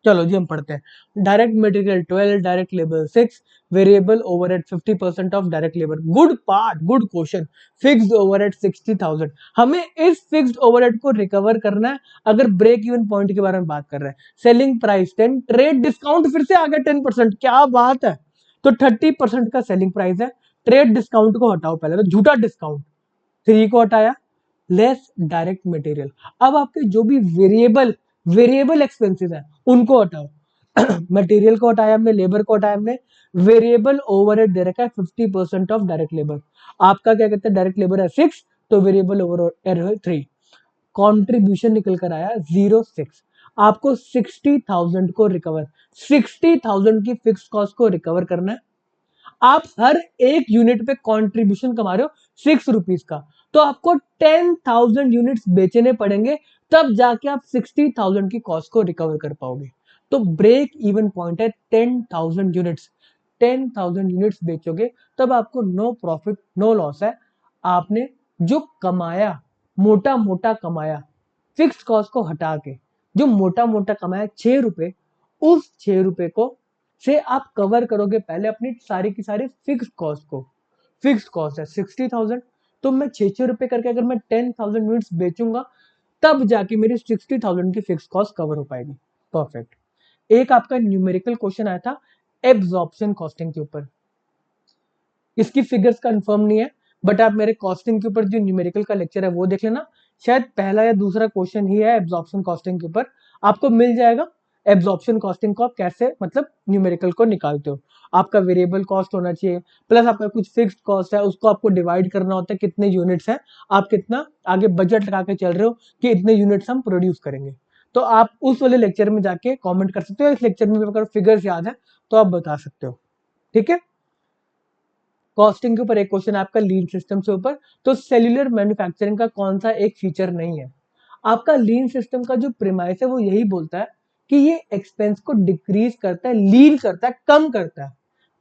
चलो जी हम पढ़ते हैं। Direct material 12, direct labour 6, variable overhead 50% of direct labour. Good part, good question. Fixed overhead 60,000। हमें इस फिक्स्ड ओवरहेड को रिकवर करना है अगर ब्रेक इवन पॉइंट के बारे में बात कर रहे हैं। सेलिंग प्राइस 10, ट्रेड डिस्काउंट फिर से आ गया 10%, क्या बात है। तो 30% का सेलिंग प्राइस है। ट्रेड डिस्काउंट को हटाओ पहले, तो झूठा डिस्काउंट 3 को हटाया, लेस डायरेक्ट मटेरियल। अब आपके जो भी वेरिएबल वेरिएबल एक्सपेंसेस है उनको हटाओ। मटेरियल को हटाया हमने, लेबर को हटाया हमने, वेरिएबल ओवरहेड दे रखा है 50% ऑफ डायरेक्ट लेबर। आपका क्या कहते हैं, डायरेक्ट लेबर है 6, तो वेरिएबल ओवरहेड है 3। कॉन्ट्रीब्यूशन निकल कर आया 0.6। आपको 60,000 को रिकवर, 60,000 की फिक्स कॉस्ट को रिकवर करना है। आप हर एक यूनिट पे कंट्रीब्यूशन कमा रहे हो 6 रुपीज का, तो आपको 10,000 यूनिट्स बेचने पड़ेंगे, तब जाके आप 60,000 की कॉस्ट को रिकवर कर पाओगे। तो ब्रेक इवन पॉइंट है 10,000 यूनिट्स। 10,000 यूनिट्स बेचोगे तब आपको नो प्रॉफिट नो लॉस है। आपने जो कमाया, मोटा मोटा कमाया, फिक्स कॉस्ट को हटा के जो मोटा मोटा कमाया 6 रुपए, उस 6 रुपए को से आप कवर करोगे पहले अपनी सारी की सारी फिक्स कॉस्ट को। फिक्स कॉस्ट है 60,000, तो मैं 6 रुपए करके अगर मैं 10,000 यूनिट्स बेचूंगा तब जाके मेरी 60,000 की फिक्स कॉस्ट कवर हो पाएगी। परफेक्ट। एक आपका न्यूमेरिकल क्वेश्चन आया था एब्जॉर्प्शन कॉस्टिंग के ऊपर। इसकी फिगर्स कंफर्म नहीं है, बट आप मेरे कॉस्टिंग के ऊपर जो न्यूमेरिकल का लेक्चर है वो देख लेना। शायद पहला या दूसरा क्वेश्चन ही है एब्जॉर्प्शन कॉस्टिंग के ऊपर, आपको मिल जाएगा। एब्जॉर्प्शन कॉस्टिंग को आप कैसे मतलब न्यूमेरिकल को निकालते हो। आपका वेरिएबल कॉस्ट होना चाहिए, प्लस आपका कुछ फिक्स्ड कॉस्ट है, उसको आपको डिवाइड करना होता है कितने यूनिट्स हैं, आप कितना आगे बजट लगा के चल रहे हो कि इतने यूनिट्स हम प्रोड्यूस करेंगे। तो आप उस वाले लेक्चर में जाके कमेंट कर सकते हो। इस लेक्चर में अगर फिगर्स याद है तो आप बता सकते हो। ठीक है। कॉस्टिंग के ऊपर एक क्वेश्चन आपका लीन सिस्टम से ऊपर। तो सेल्यूलर मैन्युफैक्चरिंग का कौन सा एक फीचर नहीं है। आपका लीन सिस्टम का जो प्रीमाइस है वो यही बोलता है कि ये एक्सपेंस को डिक्रीज करता है, लीन करता है, कम करता है।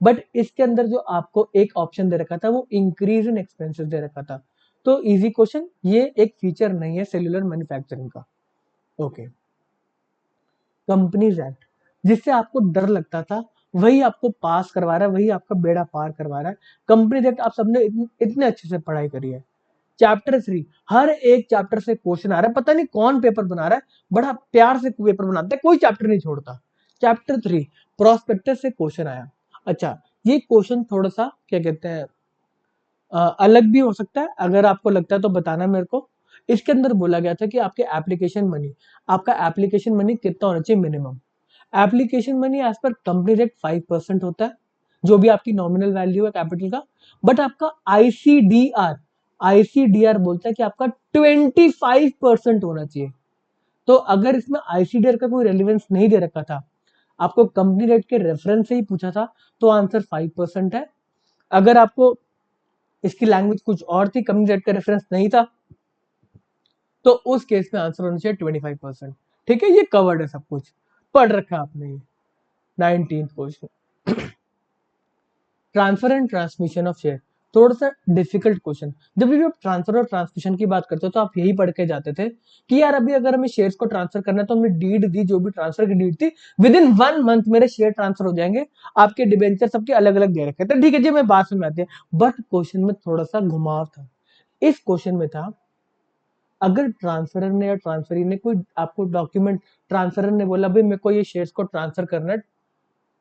बट इसके अंदर जो आपको एक ऑप्शन दे रखा था वो इंक्रीज इन एक्सपेंसेस दे रखा था। तो इजी क्वेश्चन, ये एक फीचर नहीं है सेल्यूलर मैन्युफैक्चरिंग का। ओके। कंपनीज एक्ट, जिससे आपको डर लगता था वही आपको पास करवा रहा है, वही आपका बेड़ा पार करवा रहा है। कंपनीज एक्ट आप सबने इतने अच्छे से पढ़ाई करी है। चैप्टर 3, हर एक चैप्टर से क्वेश्चन आ रहा है, पता नहीं कौन पेपर बना रहा है, बड़ा प्यार से पेपर बनाता है, कोई चैप्टर नहीं छोड़ता। चैप्टर 3 प्रोस्पेक्टस से क्वेश्चन आया। अच्छा, ये क्वेश्चन थोड़ा सा क्या कहते हैं अलग भी हो सकता है, अगर आपको लगता है तो बताना मेरे को। इसके अंदर बोला गया था कि आपके एप्लीकेशन मनी, आपका एप्लीकेशन मनी कितना होना चाहिए minimum. Application money as per company rate 5% होता है, जो भी आपकी नॉमिनल वैल्यू है कैपिटल का। बट आपका आईसीडीआर, आईसीडीआर बोलता है कि आपका 25% होना चाहिए। तो अगर इसमें आईसीडीआर का कोई रेलिवेंस नहीं दे रखा था, आपको कंपनी रेट के रेफरेंस से ही पूछा था, तो आंसर 5% है। अगर आपको इसकी लैंग्वेज कुछ और थी, कंपनी रेट का रेफरेंस नहीं था, तो उस केस में आंसर होना चाहिए 25%। ठीक है, ये कवर्ड है, सब कुछ पढ़ रखा है आपने। ये 19th question, transfer and transmission of share, थोड़ा सा डिफिकल्ट क्वेश्चन। जब भी आप ट्रांसफर और ट्रांसमिशन की बात करते हो तो आप यही पढ़ के जाते थे कि यार अभी अगर हमें शेयर्स को ट्रांसफर करना है तो हमने डीड दी, जो भी ट्रांसफर की डीड थी, विद इन 1 मंथ मेरे शेयर ट्रांसफर हो जाएंगे, आपके डिबेंचर सबके अलग अलग दे रखे थे। ठीक है जी, मैं बात समझ आती है, बट क्वेश्चन में थोड़ा सा घुमाव था। इस क्वेश्चन में था, अगर ट्रांसफरर ने या ट्रांसफरी ने कोई आपको डॉक्यूमेंट, ट्रांसफरर ने बोला भाई मेरे को ये शेयर्स को ट्रांसफर करना है,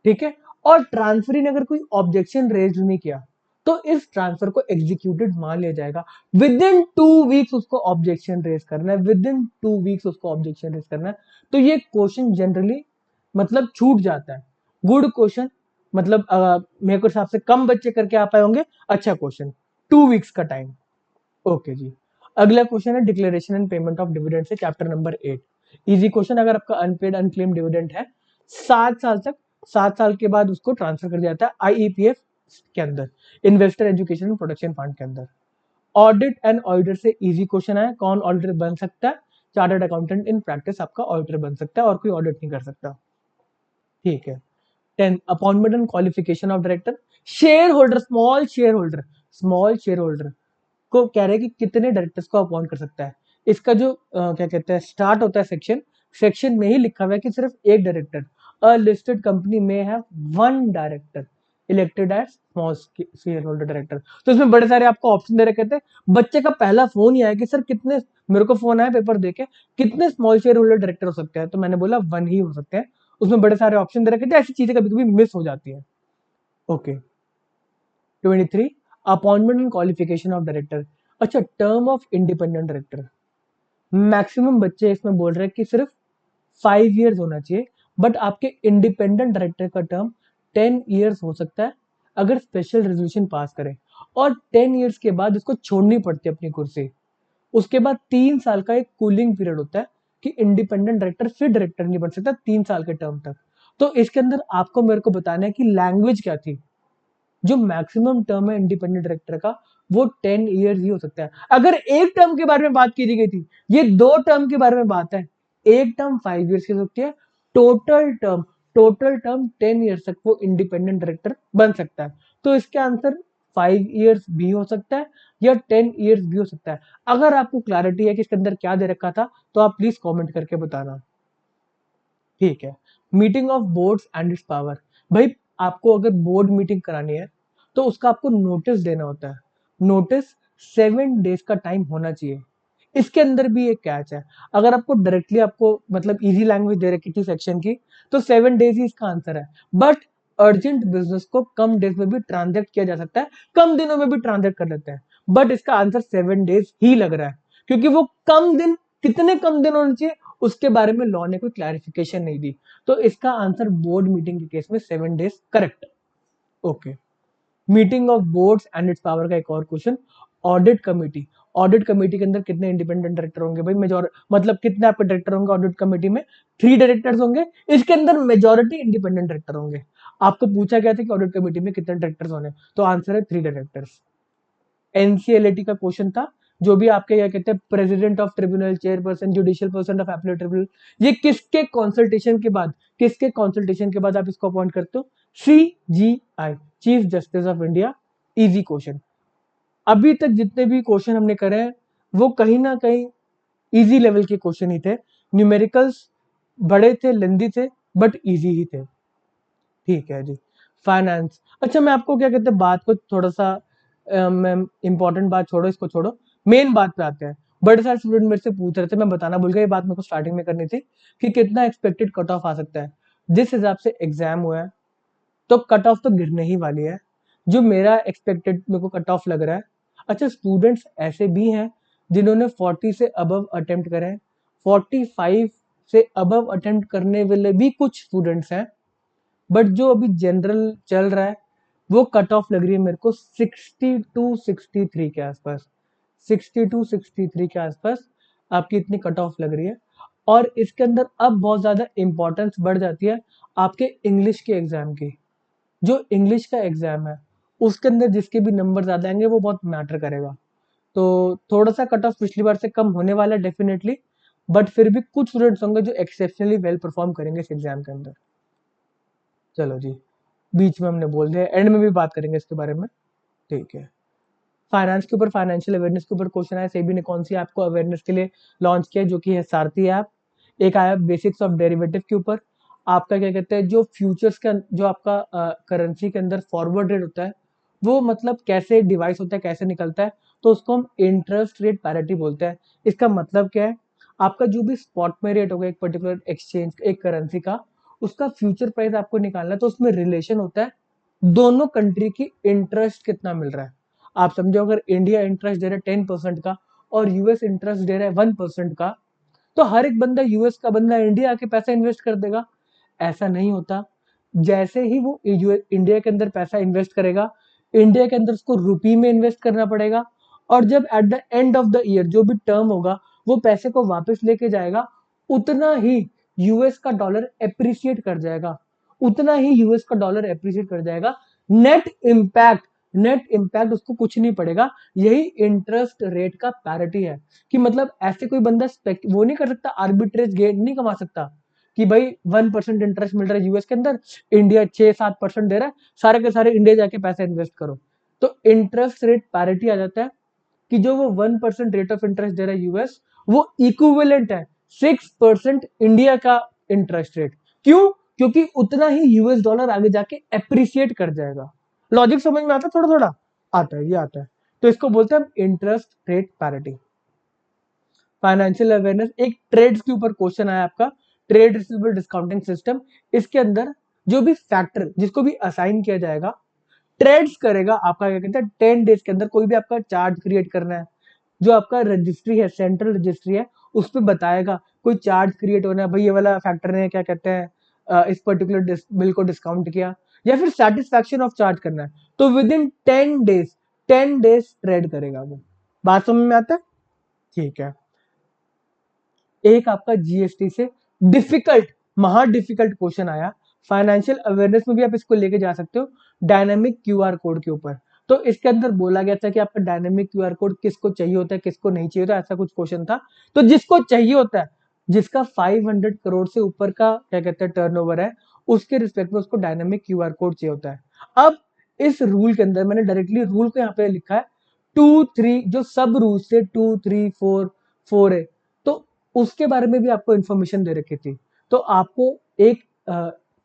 ठीक है, और ट्रांसफरी ने अगर कोई ऑब्जेक्शन रेज नहीं किया, तो इस ट्रांसफर को एग्जीक्यूटेड मान लिया जाएगा। विद इन 2 वीक्स उसको ऑब्जेक्शन रेज करना है, विद इन 2 वीक्स उसको ऑब्जेक्शन रेज करना है। तो ये क्वेश्चन जनरली मतलब छूट जाता है। गुड क्वेश्चन, मतलब मेरे को हिसाब से कम बच्चे करके आ पाए होंगे। अच्छा क्वेश्चन, 2 वीक्स का टाइम। ओके जी। अगला क्वेश्चन है declaration and payment of dividend से चैप्टर नंबर 8। इजी क्वेश्चन, अगर आपका अनपेड अनक्लेम डिविडेंड है 7 साल तक, 7 साल के बाद उसको ट्रांसफर कर दिया जाता है आईईपीएफ के अंदर, investor education and protection fund के अंदर। ऑडिट एंड ऑडिटर से इजी क्वेश्चन है, कौन ऑडिटर बन सकता है, चार्टर्ड अकाउंटेंट इन प्रैक्टिस आपका ऑडिटर बन सकता है और कोई ऑडिट नहीं कर सकता। ठीक है। 10 appointment and qualification of director. Share holder, small share holder, small share holder को कह रहे हैं कि कितने डायरेक्टर्स को अपॉइंट कर सकता है। इसका जो क्या कहते हैं स्टार्ट होता है सेक्शन सेक्शन में ही लिखा हुआ है कि सिर्फ एक डायरेक्टर, अ लिस्टेड कंपनी में है one director elected as small shareholder director. तो इसमें बड़े सारे आपको ऑप्शन दे रखे थे। बच्चे का पहला फोन ही आया कि सर कितने, मेरे को फोन आया पेपर देके, कितने स्मॉल शेयर होल्डर डायरेक्टर हो सकते हैं, तो मैंने बोला वन ही हो सकते हैं। उसमें बड़े सारे ऑप्शन दे रखे थे, ऐसी चीजें कभी कभी मिस हो जाती है। Okay. 23, appointment and qualification of director. अच्छा, term of independent director, maximum बच्चे इसमें बोल रहे हैं कि सिर्फ 5 years होना चाहिए, बट आपके इंडिपेंडेंट डायरेक्टर का टर्म 10 years हो सकता है अगर स्पेशल रेजोल्यूशन पास करें, और 10 years के बाद इसको छोड़नी पड़ती है अपनी कुर्सी। उसके बाद 3 साल का एक कूलिंग पीरियड होता है कि इंडिपेंडेंट डायरेक्टर फिर डायरेक्टर नहीं बन सकता 3 साल के टर्म तक। तो इसके अंदर आपको मेरे को बताना है कि लैंग्वेज क्या थी। जो मैक्सिमम टर्म है इंडिपेंडेंट डायरेक्टर का वो 10 years ही हो सकता है। अगर एक टर्म के बारे में बात की गई थी, ये 2 टर्म के बारे में बात है। एक टर्म 5 years की हो सकती है, टोटल टर्म 10 years तक वो इंडिपेंडेंट डायरेक्टर बन सकता है। तो इसका आंसर 5 years भी हो सकता है या 10 years भी हो सकता है। अगर आपको क्लैरिटी है कि इसके अंदर क्या दे रखा था तो आप प्लीज कॉमेंट करके बताना। ठीक है। Meeting of boards and it's power. भाई, आपको अगर बोर्ड मीटिंग करानी है तो उसका आपको नोटिस देना होता है। नोटिस 7 days का टाइम होना चाहिए। इसके अंदर भी एक कैच है, अगर आपको डायरेक्टली आपको मतलब इजी लैंग्वेज दे रखी थी सेक्शन की तो 7 days ही इसका आंसर है। बट अर्जेंट बिजनेस को कम डेज में भी ट्रांजेक्ट किया जा सकता है, कम दिनों में भी ट्रांजेक्ट कर लेते हैं, बट इसका आंसर 7 days ही लग रहा है, क्योंकि वो कम दिन, कितने कम दिन होने चाहिए उसके बारे में लॉ ने कोई क्लैरिफिकेशन नहीं दी। तो इसका आंसर बोर्ड मीटिंग के केस में 7 days correct. Okay. Meeting of boards and it's power का एक और question. Audit committee, audit committee के अंदर कितने इंडिपेंडेंट डायरेक्टर होंगे भाई? मेजोर मतलब कितने आपके डायरेक्टर होंगे ऑडिट कमेटी में? 3 डायरेक्टर्स होंगे। इसके अंदर मेजोरिटी इंडिपेंडेंट डायरेक्टर होंगे। आपको पूछा गया था कि ऑडिट कमेटी में कितने डायरेक्टर्स होने, तो आंसर है 3 डायरेक्टर्स। एनसीएलटी का क्वेश्चन था, जो भी आपके क्या कहते हैं president of tribunal, chairperson, judicial person of appellate tribunal, ये किसके कंसल्टेशन के बाद, किसके कंसल्टेशन के बाद आप इसको अपॉइंट करते हो? CGI, chief justice of India. Easy question. अभी तक जितने भी क्वेश्चन हमने करे हैं वो कहीं ना कहीं इजी लेवल के क्वेश्चन ही थे। न्यूमेरिकल्स बड़े थे, लेंदी थे, बट इजी ही थे। ठीक है जी। फाइनेंस। अच्छा, मैं आपको क्या कहते हैं बात को थोड़ा सा इंपॉर्टेंट बात छोड़ो, इसको छोड़ो, मेन बात पे आते हैं। बड़े सारे स्टूडेंट मेरे से पूछ रहे थे, मैं बताना भूल गया, ये बात मेरे को स्टार्टिंग में करनी थी, कि कितना एक्सपेक्टेड कट ऑफ आ सकता है। जिस हिसाब से एग्जाम हुआ है तो कट ऑफ तो गिरने ही वाली है। जो मेरा एक्सपेक्टेड मेरे को कट ऑफ लग रहा है। अच्छा, स्टूडेंट्स ऐसे भी हैं जिन्होंने 40 से अबव अटेम्प्ट करे हैं, 45 से अबव अटेम्प्ट करने वाले भी कुछ स्टूडेंट्स हैं, बट जो अभी जनरल चल रहा है वो कट ऑफ लग रही है मेरे को 62-63 के आसपास। 62-63 के आसपास आपकी इतनी कट ऑफ लग रही है। और इसके अंदर अब बहुत ज्यादा इंपॉर्टेंस बढ़ जाती है आपके इंग्लिश के एग्जाम की। जो इंग्लिश का एग्जाम है उसके अंदर जिसके भी नंबर ज्यादा आएंगे वो बहुत मैटर करेगा। तो थोड़ा सा कट ऑफ पिछली बार से कम होने वाला है डेफिनेटली, बट फिर भी कुछ स्टूडेंट्स होंगे जो एक्सेप्शनली वेल परफॉर्म करेंगे इस एग्जाम के अंदर। चलो जी, बीच में हमने बोल दिया, एंड में भी बात करेंगे इसके बारे में। ठीक है। फाइनेंस के ऊपर, फाइनेंशियल अवेयरनेस के ऊपर क्वेश्चन आया, सेबी ने कौन सी ऐप को अवेयरनेस के लिए लॉन्च किया, जो कि है सारथी ऐप। एक आया बेसिक्स ऑफ डेरिवेटिव के ऊपर, आपका क्या कहते हैं जो फ्यूचर्स का जो आपका करेंसी के अंदर फॉरवर्ड रेट होता है वो मतलब कैसे डिवाइस होता है, कैसे निकलता है, तो उसको हम इंटरेस्ट रेट पैरिटी बोलते हैं। इसका मतलब क्या है, आपका जो भी स्पॉट में रेट होगा एक पर्टिकुलर एक्सचेंज, एक करेंसी का, उसका फ्यूचर प्राइस आपको निकालना है, तो उसमें रिलेशन होता है दोनों कंट्री की इंटरेस्ट कितना मिल रहा है। आप समझो अगर इंडिया इंटरेस्ट दे रहा है 10% का और यूएस इंटरेस्ट दे रहा है 1% का, तो हर एक बंदा यूएस का बंदा इंडिया आके पैसा इन्वेस्ट कर देगा? ऐसा नहीं होता। जैसे ही वो इंडिया के अंदर पैसा इन्वेस्ट करेगा, इंडिया के अंदर उसको रुपी में इन्वेस्ट करना पड़ेगा, और जब at the end of the year जो भी टर्म होगा वो पैसे को वापस लेके जाएगा, उतना ही यूएस का डॉलर एप्रिसिएट कर जाएगा, उतना ही यूएस का डॉलर एप्रिसिएट कर जाएगा। नेट इंपैक्ट, नेट इंपैक्ट उसको कुछ नहीं पड़ेगा। यही इंटरेस्ट रेट का पैरिटी है, कि मतलब ऐसे कोई बंदा वो नहीं कर सकता, आर्बिट्रेज गेन नहीं कमा सकता कि भाई 1% इंटरेस्ट मिल रहा है यूएस के अंदर, इंडिया 6-7% दे रहा है, सारे के सारे इंडिया जाके पैसा इन्वेस्ट करो। तो इंटरेस्ट रेट पैरिटी आ जाता है कि जो वो 1% रेट ऑफ इंटरेस्ट दे रहा है यूएस, वो इक्विवेलेंट है 6% इंडिया का इंटरेस्ट रेट। क्यों? क्योंकि उतना ही यूएस डॉलर आगे जाके एप्रिसिएट कर जाएगा। लॉजिक समझ में आता है? थोड़ा थोड़ा आता है, ये आता है। तो इसको बोलते हैं interest rate parity. Financial awareness, एक ट्रेड्स के ऊपर क्वेश्चन आया आपका, ट्रेड रिसीवेबल डिस्काउंटिंग सिस्टम। इसके अंदर जो भी फैक्टर जिसको भी असाइन किया जाएगा, ट्रेड्स करेगा आपका, क्या कहते हैं, 10 डेज के अंदर कोई भी आपका चार्ट क्रिएट करना है, जो आपका रजिस्ट्री है, सेंट्रल रजिस्ट्री है, उस पर बताएगा कोई चार्ज क्रिएट होना है, भाई ये वाला फैक्टर ने क्या कहते हैं इस पर्टिकुलर बिल को डिस्काउंट किया, या फिर सेटिस्फैक्शन ऑफ चार्ज करना है, तो विद इन 10 डेज ट्रेड करेगा वो। बात समझ में आता है? ठीक है। एक आपका जीएसटी से डिफिकल्ट, महा डिफिकल्ट क्वेश्चन आया, फाइनेंशियल अवेयरनेस में भी आप इसको लेके जा सकते हो, डायनामिक क्यूआर कोड के ऊपर। तो इसके अंदर बोला गया था कि आपका डायनामिक क्यूआर कोड किसको चाहिए होता है, किसको नहीं चाहिए होता है, ऐसा कुछ क्वेश्चन था। तो जिसको चाहिए होता है, जिसका 500 करोड़ से ऊपर का क्या कहते हैं टर्नओवर है, उसके रिस्पेक्ट में उसको डायनामिक क्यूआर कोड चाहिए होता है। अब इस रूल के अंदर मैंने डायरेक्टली रूल को यहाँ पे लिखा है 2-3, जो सब रूल से 2-3-4 है, तो उसके बारे में भी आपको इन्फॉर्मेशन दे रखी थी। तो आपको एक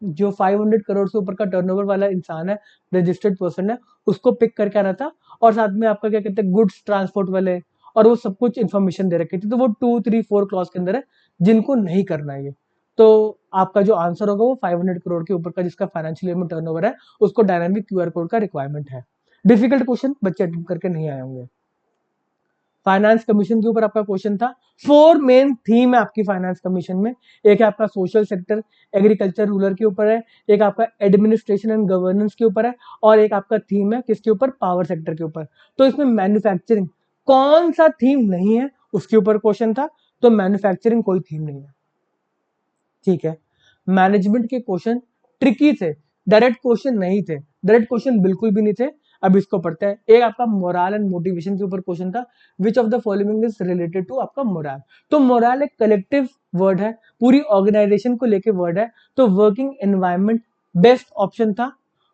जो 500 करोड़ से ऊपर का टर्नओवर वाला इंसान है, रजिस्टर्ड पर्सन है, उसको पिक करके आना था, और साथ में आपका क्या कहते हैं गुड्स ट्रांसपोर्ट वाले, और वो सब कुछ इन्फॉर्मेशन दे रखी थी। तो वो 2-3-4 क्लॉज के अंदर है, जिनको नहीं करना है ये। तो आपका जो आंसर होगा वो 500 करोड़ के ऊपर का जिसका फाइनेंशियल ईयर में टर्नओवर है, उसको डायनामिक क्यूआर कोड का रिक्वायरमेंट है। डिफिकल्ट क्वेश्चन बच्चे अटेम्प्ट करके नहीं आए होंगे। फाइनेंस कमीशन के ऊपर आपका क्वेश्चन था। 4 मेन थीम है आपकी फाइनेंस कमीशन में। एक है आपका सोशल सेक्टर, एग्रीकल्चर रूरल के ऊपर है, एक आपका एडमिनिस्ट्रेशन एंड गवर्नेंस के ऊपर है, और एक आपका थीम है किसके ऊपर, पावर सेक्टर के ऊपर। तो इसमें मैन्युफैक्चरिंग कौन सा थीम नहीं है उसके ऊपर क्वेश्चन था, तो मैन्युफैक्चरिंग कोई थीम नहीं है। ठीक है। मैनेजमेंट के क्वेश्चन ट्रिकी थे, डायरेक्ट क्वेश्चन नहीं थे, डायरेक्ट क्वेश्चन बिल्कुल भी नहीं थे। अब इसको पढ़ते हैं। एक आपका मोरल एंड मोटिवेशन के ऊपर क्वेश्चन था, which of the following is related to आपका मोरल। तो मोरल एक कलेक्टिव वर्ड है, पूरी ऑर्गेनाइजेशन को लेके वर्ड है, तो वर्किंग एनवायरनमेंट बेस्ट ऑप्शन था।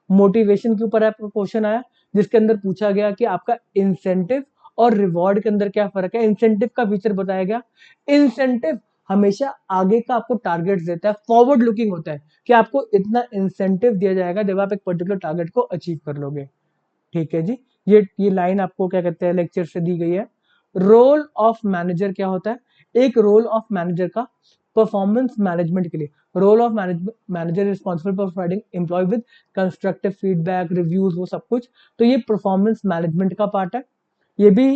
मोटिवेशन के ऊपर आपका क्वेश्चन आया, जिसके अंदर पूछा गया कि आपका इंसेंटिव और रिवॉर्ड के अंदर क्या फर्क है। इंसेंटिव का फीचर बताया गया। इंसेंटिव हमेशा आगे का आपको टारगेट देता है, फॉरवर्ड लुकिंग होता है कि आपको इतना इंसेंटिव दिया जाएगा जब आप एक पर्टिकुलर टारगेट को अचीव कर लोगे। ठीक है जी। ये लाइन आपको क्या कहते हैं लेक्चर से दी गई है। रोल ऑफ मैनेजर क्या होता है? एक रोल ऑफ मैनेजर का परफॉर्मेंस मैनेजमेंट के लिए, role of manager responsible for providing employ with constructive feedback, reviews, वो सब कुछ। तो ये परफॉर्मेंस मैनेजमेंट का पार्ट है। ये भी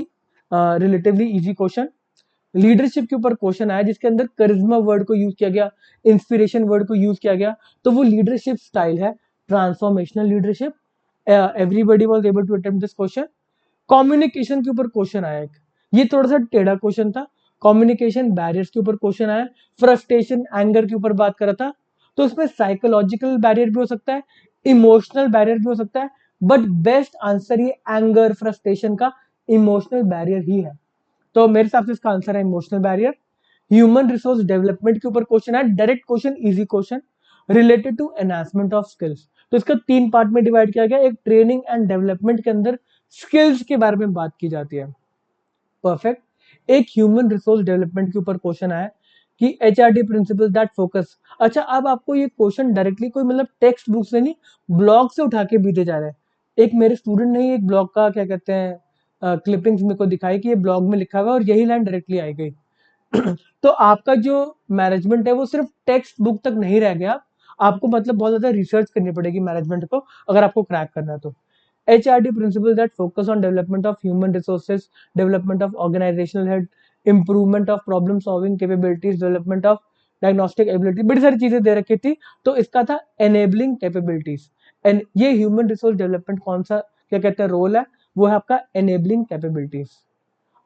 रिलेटिवली इजी क्वेश्चन। लीडरशिप के ऊपर क्वेश्चन आया, जिसके अंदर करिश्मा वर्ड को यूज किया गया, इंस्पिरेशन वर्ड को यूज किया गया। तो वो लीडरशिप स्टाइल है transformational leadership. Everybody was able to attempt this question. Communication के ऊपर क्वेश्चन आया एक, ये थोड़ा सा टेढ़ा क्वेश्चन था। कम्युनिकेशन बैरियर्स के ऊपर क्वेश्चन आया, फ्रस्ट्रेशन एंगर के ऊपर बात करा था। तो इसमें साइकोलॉजिकल बैरियर भी हो सकता है, इमोशनल बैरियर भी हो सकता है, बट बेस्ट आंसर ये एंगर फ्रस्ट्रेशन का इमोशनल बैरियर ही है। तो मेरे हिसाब से इसका आंसर है emotional barrier. Human resource development के ऊपर क्वेश्चन है, direct question, easy question, related to enhancement of skills. तो इसका 3 पार्ट में डिवाइड किया गया। एक ट्रेनिंग एंड डेवलपमेंट के अंदर स्किल्स के बारे में बात की जाती है। परफेक्ट। एक ह्यूमन रिसोर्स डेवलपमेंट के ऊपर क्वेश्चन आया कि एचआरडी प्रिंसिपल दैट फोकस। अच्छा, अब आपको ये क्वेश्चन डायरेक्टली कोई मतलब टेक्स्ट बुक से नहीं, ब्लॉग से उठा के बीते जा रहे हैं। एक मेरे स्टूडेंट ने एक ब्लॉग का क्या कहते हैं क्लिपिंग्स मेरे को दिखाई कि ये ब्लॉग में लिखा हुआ है और यही लाइन डायरेक्टली आई गई। तो आपका जो मैनेजमेंट है वो सिर्फ टेक्स्ट बुक तक नहीं रह गया, आपको मतलब बहुत ज्यादा रिसर्च करनी पड़ेगी मैनेजमेंट को अगर आपको क्रैक करना है तो। HRD principles that focus on development of human resources, development of organizational head, improvement of problem solving capabilities, development of diagnostic ability, बड़ी सारी चीजें दे रखी थी। तो इसका था enabling capabilities। एंड ये ह्यूमन रिसोर्स डेवलपमेंट कौन सा क्या कहते हैं रोल है, वो है आपका enabling capabilities।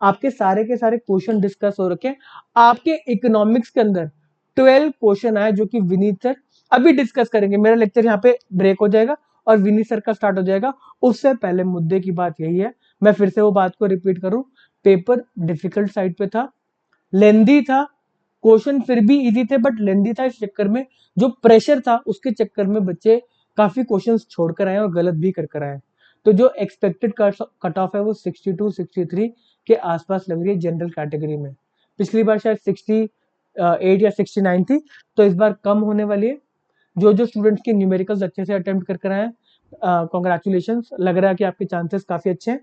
आपके सारे के सारे क्वेश्चन डिस्कस हो रखे हैं। आपके इकोनॉमिक्स के अंदर 12 क्वेश्चन आए जो कि विनीत सर अभी डिस्कस करेंगे। मेरा लेक्चर यहाँ पे ब्रेक हो जाएगा और विनीत सर का स्टार्ट हो जाएगा। उससे पहले मुद्दे की बात यही है, मैं फिर से वो बात को रिपीट करूं, पेपर डिफिकल्ट साइड पे था, लेंदी था, क्वेश्चन फिर भी इजी थे बट लेंदी था। इस चक्कर में जो प्रेशर था उसके चक्कर में बच्चे काफी क्वेश्चंस छोड़कर आए और गलत भी कर आए। तो जो एक्सपेक्टेड कट ऑफ है वो 62-63 के आसपास लग रही है जनरल कैटेगरी में। पिछली बार शायद 60 8 या 69 थी, तो इस बार कम होने वाली है। जो जो स्टूडेंट्स की न्यूमेरिकल्स अच्छे से अटेम्प्ट कर आए हैं, कॉन्ग्रेचुलेशन, लग रहा है कि आपके चांसेस काफी अच्छे हैं।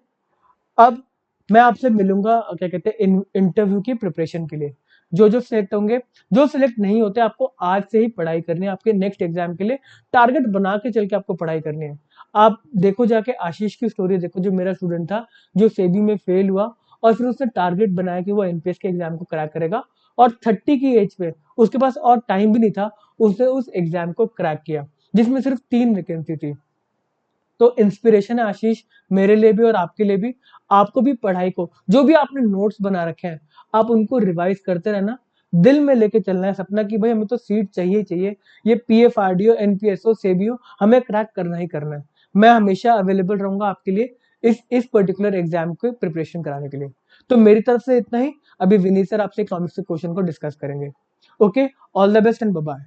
अब मैं आपसे मिलूंगा क्या कहते हैं इंटरव्यू की प्रिपरेशन के लिए। जो जो सिलेक्ट होंगे, जो सिलेक्ट नहीं होते, आपको आज से ही पढ़ाई करनी है आपके नेक्स्ट एग्जाम के लिए। टारगेट बना के चल के आपको पढ़ाई करनी है। आप देखो जाके आशीष की स्टोरी देखो, जो मेरा स्टूडेंट था, जो सेबी में फेल हुआ और फिर उसने टारगेट बनाया कि वो एनपीएस के एग्जाम को क्रैक करेगा, और 30 की एज पे उसके पास और टाइम भी नहीं था, उसने उस एग्जाम को क्रैक किया जिसमें सिर्फ 3 वैकेंसी थी। तो इंस्पिरेशन है आशीष, मेरे लिए भी और आपके लिए भी। आपको भी पढ़ाई को, जो भी आपने नोट्स बना रखे हैं, आप उनको रिवाइज करते रहना। दिल में लेके चलना है सपना कि भाई हमें तो सीट चाहिए ही चाहिए। ये पीएफआरडीओ, एनपीएसओ, सेबीओ, हमें क्रैक करना ही करना है। मैं हमेशा अवेलेबल रहूंगा आपके लिए इस पर्टिकुलर एग्जाम को प्रिपरेशन कराने के लिए। तो मेरी तरफ से इतना ही। अभी विनीत सर आपसे इकोनॉमिक्स के क्वेश्चन को डिस्कस करेंगे। Okay, all the best and bye bye.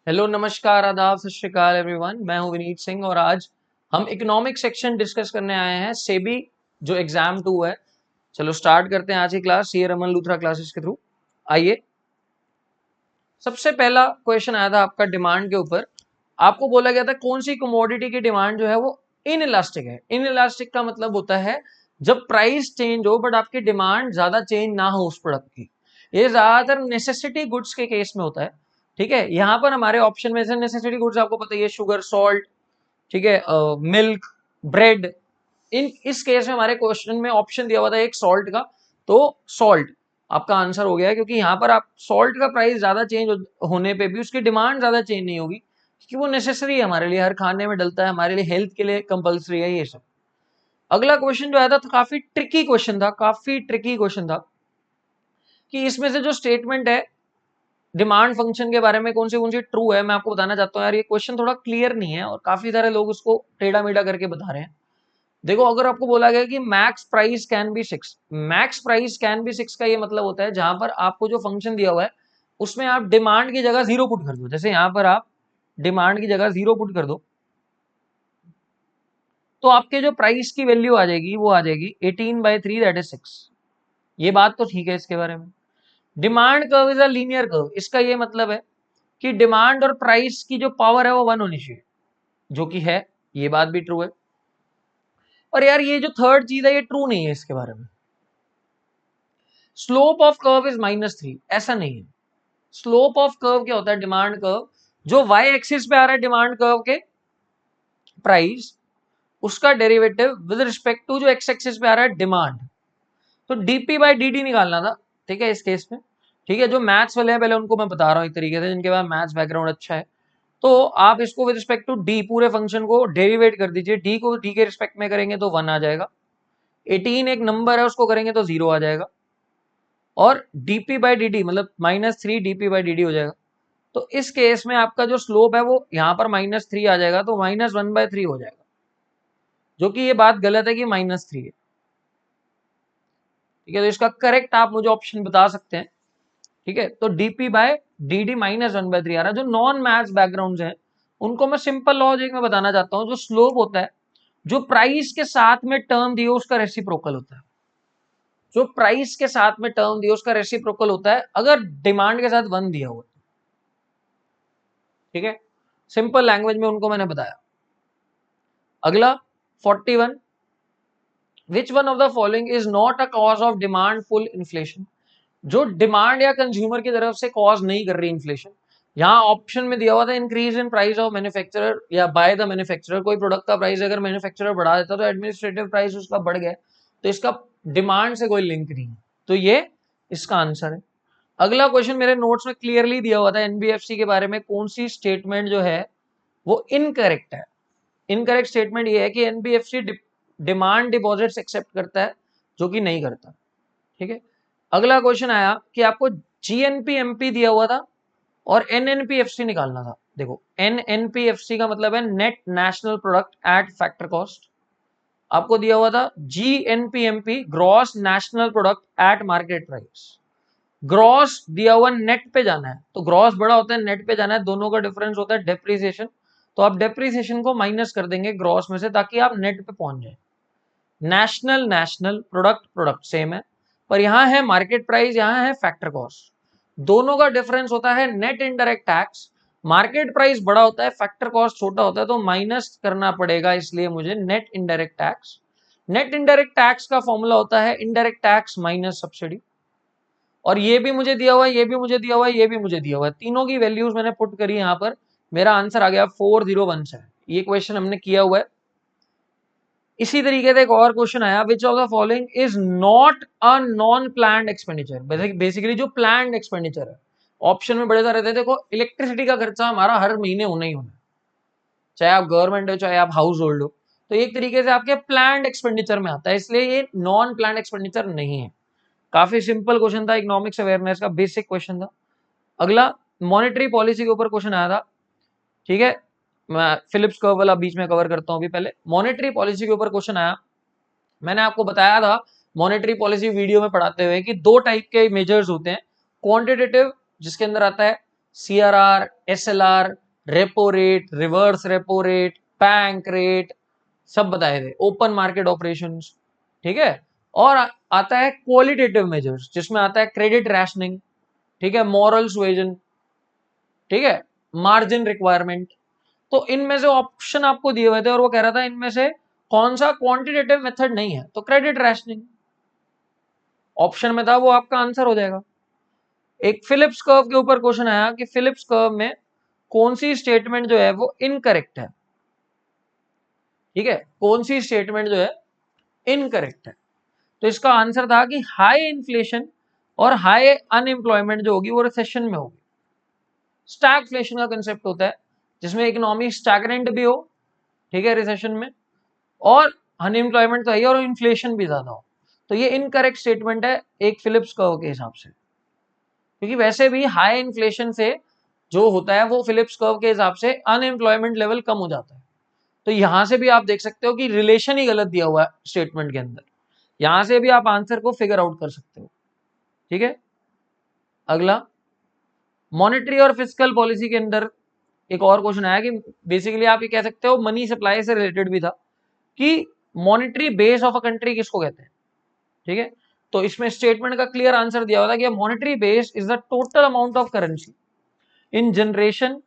Hello, नमस्कार, आदाब, सत श्री अकाल एवरीवन। मैं हूं विनीत सिंह और आज हम इकोनॉमिक सेक्शन डिस्कस करने आए हैं, सेबी जो एग्जाम 2 है। चलो स्टार्ट करते हैं आज की class CA Raman Luthra classes के थ्रू। आइए, सबसे पहला क्वेश्चन आया था आपका डिमांड के ऊपर। आपको बोला गया था कौन सी कमोडिटी की डिमांड जो है वो इनइलास्टिक है। इनइलास्टिक का मतलब होता है जब प्राइस चेंज हो बट आपकी डिमांड ज्यादा चेंज ना हो उस प्रोडक्ट की। ये ज्यादातर नेसेसिटी गुड्स के केस में होता है। ठीक है, यहाँ पर हमारे ऑप्शन में से नेसेसिटी गुड्स आपको पता ही है, शुगर, सॉल्ट, ठीक है, मिल्क, ब्रेड। इस केस में हमारे क्वेश्चन में ऑप्शन दिया हुआ था एक सॉल्ट का, तो सॉल्ट आपका आंसर हो गया है, क्योंकि यहाँ पर आप सॉल्ट का प्राइस ज्यादा चेंज होने पे भी उसकी डिमांड ज्यादा चेंज नहीं होगी, क्योंकि वो नेसेसरी है हमारे लिए, हर खाने में डलता है, हमारे लिए हेल्थ के लिए कंपल्सरी है ये सब। अगला क्वेश्चन जो आया था तो काफी ट्रिकी क्वेश्चन था, काफी ट्रिकी क्वेश्चन था कि इसमें से जो स्टेटमेंट है डिमांड फंक्शन के बारे में कौन सी ट्रू है। मैं आपको बताना चाहता हूँ यार, ये क्वेश्चन थोड़ा क्लियर नहीं है और काफी सारे लोग उसको टेढ़ा मेढ़ा करके बता रहे हैं। देखो, अगर आपको बोला गया कि max price can be 6, max price can be 6 का ये मतलब होता है जहां पर आपको जो फंक्शन दिया हुआ है उसमें आप डिमांड की जगह 0 पुट कर दो। जैसे यहां पर आप डिमांड की जगह 0 पुट कर दो तो आपके जो प्राइस की वैल्यू आ जाएगी वो आ जाएगी 18/3 दैट इज 6। ये बात तो ठीक है इसके बारे में। Demand curve is a linear curve, इसका ये मतलब है कि डिमांड और प्राइस की जो पावर है वो 1 होनी चाहिए, जो कि है, ये बात भी ट्रू है। और यार ये जो थर्ड चीज है ये ट्रू नहीं है इसके बारे में। स्लोप ऑफ कर्व इज -3, ऐसा नहीं है। स्लोप ऑफ कर्व क्या होता है? डिमांड कर्व जो वाई एक्सिस पे आ रहा है, डिमांड कर्व के प्राइस, उसका डेरिवेटिव विद रिस्पेक्ट टू जो एक्स एक्सिस पे आ रहा है डिमांड। तो डीपी बाई डी डी निकालना था, ठीक है, इस केस में। ठीक है, जो मैथ्स वाले हैं पहले उनको मैं बता रहा हूँ एक तरीके से, जिनके पास मैथ्स बैकग्राउंड अच्छा है, तो आप इसको विद रिस्पेक्ट टू डी पूरे फंक्शन को डेरिवेट कर दीजिए। डी को डी के रिस्पेक्ट में करेंगे तो 1 आ जाएगा, 18 एक नंबर है उसको करेंगे तो 0 आ जाएगा, और डीपी बाई डी डी मतलब -3 डीपी बाई डी डी हो जाएगा। तो इस केस में आपका जो स्लोप है वो यहाँ पर -3 आ जाएगा, तो -1/3 हो जाएगा, जो कि ये बात गलत है कि -3 है। ठीक है, तो इसका करेक्ट आप मुझे ऑप्शन बता सकते हैं। ठीक है, तो डीपी बाय डी डी -1/3 आ रहा है। जो नॉन मैथ्स बैकग्राउंड है उनको मैं सिंपल लॉजिक में बताना चाहता हूँ। जो स्लोप होता है, जो प्राइस के साथ में टर्म दिए उसका रेसिप्रोकल होता है। जो प्राइस के साथ में टर्म दिए उसका रेसिप्रोकल होता है अगर डिमांड के साथ 1 दिया हुआ। ठीक है, सिंपल लैंग्वेज में उनको मैंने बताया। अगला 41, which one of the following is not a cause of demand full inflation. जो डिमांड या कंज्यूमर की तरफ से कॉज नहीं कर रही इन्फ्लेशन। यहाँ ऑप्शन में दिया हुआ था increase in price of manufacturer या बाय द मैन्युफैक्चरर। कोई प्रोडक्ट का प्राइस अगर मैन्युफैक्चरर बढ़ा देता तो एडमिनिस्ट्रेटिव प्राइस उसका बढ़ गया, तो इसका डिमांड से कोई लिंक नहीं है, तो ये इसका आंसर है। अगला क्वेश्चन मेरे नोट्स में क्लियरली दिया हुआ था, एनबीएफसी के बारे में कौन सी स्टेटमेंट जो है वो इनकरेक्ट है। इनकरेक्ट स्टेटमेंट ये है कि एनबीएफसी डिमांड डिपॉजिट्स एक्सेप्ट करता है, जो कि नहीं करता। ठीक है, अगला क्वेश्चन आया कि आपको जीएनपीएमपी दिया हुआ था और एनएनपीएफसी निकालना था। देखो, एनएनपीएफसी का मतलब है net national product at factor cost. आपको दिया हुआ था GNPMP gross national product at market price. Gross दिया हुआ नेट पे जाना है, तो ग्रॉस बड़ा होता है, नेट पे जाना है, दोनों का डिफरेंस होता है डेप्रीसिएशन। तो आप डेप्रीसिएशन को माइनस कर देंगे ग्रॉस में से ताकि आप नेट पे पहुंच जाए। National national, product product same है, पर यहाँ है मार्केट प्राइस, यहाँ है फैक्टर कॉस्ट, दोनों का डिफरेंस होता है net indirect tax. Market price बड़ा होता है, फैक्टर कॉस्ट छोटा होता है, तो माइनस करना पड़ेगा इसलिए मुझे net indirect tax. Net indirect tax का फॉर्मूला होता है इनडायरेक्ट टैक्स माइनस सब्सिडी, और ये भी मुझे दिया हुआ है, ये भी मुझे दिया हुआ है, ये भी मुझे दिया हुआ है, तीनों की वैल्यूज मैंने पुट करी यहाँ पर, मेरा आंसर आ गया 4017। ये क्वेश्चन हमने किया हुआ है। इसी तरीके से एक और क्वेश्चन आया, which of the following is not a non planned expenditure. Basically जो प्लान्ड एक्सपेंडिचर है, ऑप्शन में बड़े सारे थे, देखो इलेक्ट्रिसिटी का खर्चा हमारा हर महीने होना ही होना, चाहे आप गवर्नमेंट हो चाहे आप हाउस होल्ड हो, तो एक तरीके से आपके प्लान्ड एक्सपेंडिचर में आता है, इसलिए ये नॉन प्लान्ड एक्सपेंडिचर नहीं है। काफी सिंपल क्वेश्चन था, इकोनॉमिक्स अवेयरनेस का बेसिक क्वेश्चन था। अगला मॉनेटरी पॉलिसी के ऊपर क्वेश्चन आया था, ठीक है, मैं फिलिप्स कर्व वाला बीच में कवर करता हूं। अभी पहले मॉनेटरी पॉलिसी के ऊपर क्वेश्चन आया, मैंने आपको बताया था मॉनेटरी पॉलिसी वीडियो में पढ़ाते हुए कि दो टाइप के मेजर्स होते हैं, क्वांटिटेटिव जिसके अंदर आता है CRR, SLR, repo rate, reverse repo rate, bank rate, सब बताए थे, ओपन मार्केट ऑपरेशंस, ठीक है। और आता है क्वालिटेटिव मेजर्स जिसमें आता है क्रेडिट रैशनिंग, ठीक है, मॉरल सुएजन, ठीक है, मार्जिन रिक्वायरमेंट। तो इनमें से ऑप्शन आपको दिए हुए थे और वो कह रहा था इनमें से कौन सा क्वांटिटेटिव मेथड नहीं है, तो क्रेडिट रैशनिंग ऑप्शन में था, वो आपका आंसर हो जाएगा। एक फिलिप्स कर्व के ऊपर क्वेश्चन आया कि फिलिप्स कर्व में कौन सी स्टेटमेंट जो है वो इनकरेक्ट है, ठीक है, कौन सी स्टेटमेंट जो है इनकरेक्ट है, तो इसका आंसर था कि हाई इन्फ्लेशन और हाई अनएम्प्लॉयमेंट जो होगी वो रिसेशन में होगी। स्टैगफ्लेशन का कंसेप्ट होता है जिसमें इकोनॉमी स्टैग्नेंट भी हो, ठीक है, रिसेशन में, और अनएम्प्लॉयमेंट तो है और इन्फ्लेशन भी ज्यादा हो, तो ये इनकरेक्ट स्टेटमेंट है एक फिलिप्स कर्व के हिसाब से, क्योंकि वैसे भी हाई इन्फ्लेशन से जो होता है वो फिलिप्स कर्व के हिसाब से अनएम्प्लॉयमेंट लेवल कम हो जाता है। तो यहां से भी आप देख सकते हो कि रिलेशन ही गलत दिया हुआ है स्टेटमेंट के अंदर, यहां से भी आप आंसर को फिगर आउट कर सकते हो, ठीक है। अगला मॉनेटरी और फिस्कल पॉलिसी के अंदर एक और क्वेश्चन आया कि बेसिकली आप ये कह सकते हो मनी सप्लाई से रिलेटेड भी था कि monetary base of a country किसको कहते हैं, ठीक है। तो इसमें स्टेटमेंट का क्लियर आंसर दिया हुआ था कि monetary base is the total amount of currency in generation,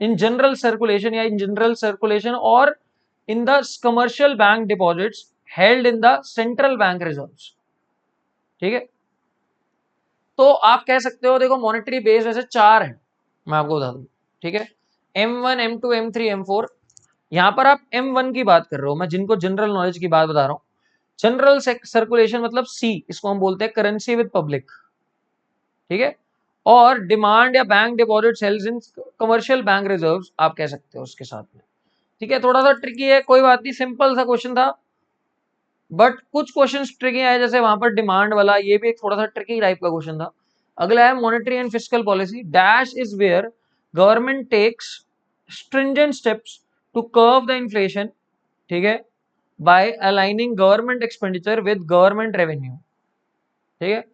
in general circulation या इन जनरल सर्कुलेशन और in the commercial bank deposits held in the central bank reserves, ठीक है। तो आप कह सकते हो देखो मॉनेटरी बेस वैसे चार है, मैं आपको बता दूं, ठीक है, M1, M2, M3, M4। यहां पर आप M1 की बात कर रहे हो, मैं जिनको जनरल नॉलेज की बात बता रहा हूं। जनरल सर्कुलेशन मतलब सी, इसको हम बोलते हैं करेंसी विद पब्लिक, ठीक है, और डिमांड या bank deposit sales in commercial bank reserves आप कह सकते हो उसके साथ में, ठीक है। थोड़ा सा ट्रिकी है, कोई बात नहीं, सिंपल सा क्वेश्चन था, बट कुछ क्वेश्चन ट्रिकी आए, जैसे वहां पर डिमांड वाला, ये भी एक थोड़ा सा ट्रिकी टाइप का क्वेश्चन था। अगला है monetary and fiscal policy dash is where government takes stringent steps to curb the inflation, ठीक है, by aligning government expenditure with government revenue, ठीक है।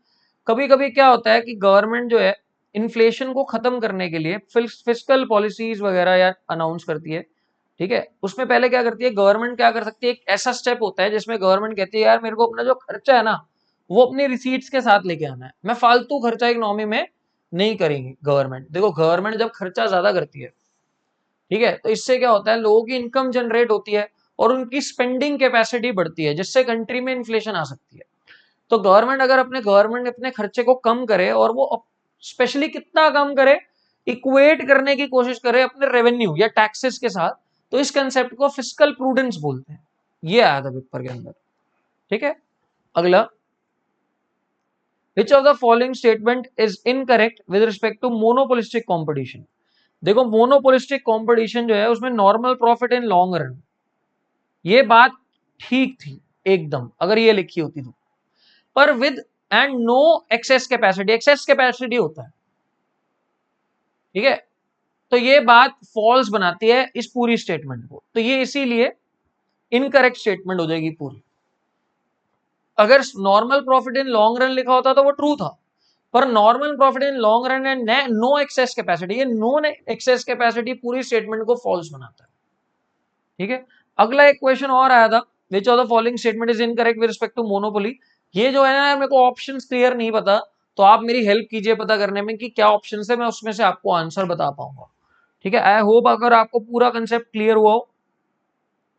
कभी कभी क्या होता है कि गवर्नमेंट जो है इन्फ्लेशन को खत्म करने के लिए फिस्कल पॉलिसीज वगैरह या अनाउंस करती है, ठीक है। उसमें पहले क्या करती है गवर्नमेंट, क्या कर सकती है, एक ऐसा स्टेप होता है जिसमें गवर्नमेंट कहती है यार मेरे को अपना जो खर्चा है ना वो अपनी रिसीट्स के साथ लेके आना है, मैं फालतू खर्चा इकोनॉमी में नहीं करेंगी गवर्नमेंट। देखो गवर्नमेंट जब खर्चा ज्यादा करती है, ठीक है, तो इससे क्या होता है लोगों की इनकम जनरेट होती है और उनकी स्पेंडिंग कैपेसिटी बढ़ती है, जिससे कंट्री में इन्फ्लेशन आ सकती है। तो गवर्नमेंट अपने खर्चे को कम करे, और वो स्पेशली कितना कम करे, इक्वेट करने की कोशिश करे अपने रेवेन्यू या टैक्सेस के साथ, तो इस कंसेप्ट को फिस्कल प्रूडेंस बोलते हैं। ये आया था पेपर के अंदर, ठीक है। अगला, which of the following statement is incorrect with respect to monopolistic competition. देखो मोनोपोलिस्टिक कॉम्पिटिशन जो है उसमें normal profit in long run, ये बात ठीक थी एकदम अगर ये लिखी होती तो, पर with and no excess capacity, excess capacity होता है, ठीक है, तो ये बात फॉल्स बनाती है इस पूरी स्टेटमेंट को, तो ये इसीलिए इनकरेक्ट स्टेटमेंट हो जाएगी पूरी। अगर normal profit in long run लिखा होता तो वो ट्रू था, पर normal profit in long run and no excess capacity, ये नो एक्सेस कैपेसिटी पूरी स्टेटमेंट को फॉल्स बनाता है, ठीक है। अगला एक क्वेश्चन और आया था, which of the following statement is incorrect with respect to monopoly, ये जो है ना यार, मेरे को ऑप्शंस क्लियर नहीं पता, तो आप मेरी हेल्प कीजिए पता करने में कि क्या ऑप्शन है, मैं उसमें से आपको आंसर बता पाऊंगा। ठीक है, आई होप अगर आपको पूरा कंसेप्ट क्लियर हुआ हो।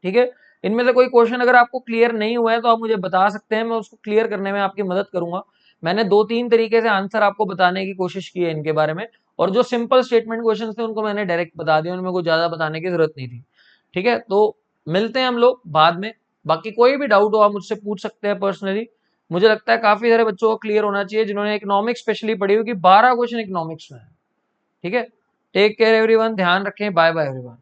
ठीक है, इनमें से कोई क्वेश्चन अगर आपको क्लियर नहीं हुआ है तो आप मुझे बता सकते हैं, मैं उसको क्लियर करने में आपकी मदद करूंगा। मैंने 2-3 तरीके से आंसर आपको बताने की कोशिश की है इनके बारे में, और जो सिंपल स्टेटमेंट क्वेश्चन थे उनको मैंने डायरेक्ट बता दिया, उनमें कुछ ज्यादा बताने की जरूरत नहीं थी। ठीक है, तो मिलते हैं हम लोग बाद में। बाकी कोई भी डाउट हो आप मुझसे पूछ सकते हैं पर्सनली। मुझे लगता है काफी सारे बच्चों को क्लियर होना चाहिए जिन्होंने इकोनॉमिक्स स्पेशली पढ़ी हुई कि 12 क्वेश्चन इकोनॉमिक्स में है। ठीक है, टेक केयर एवरीवन, ध्यान रखें, बाय बाय एवरीवन।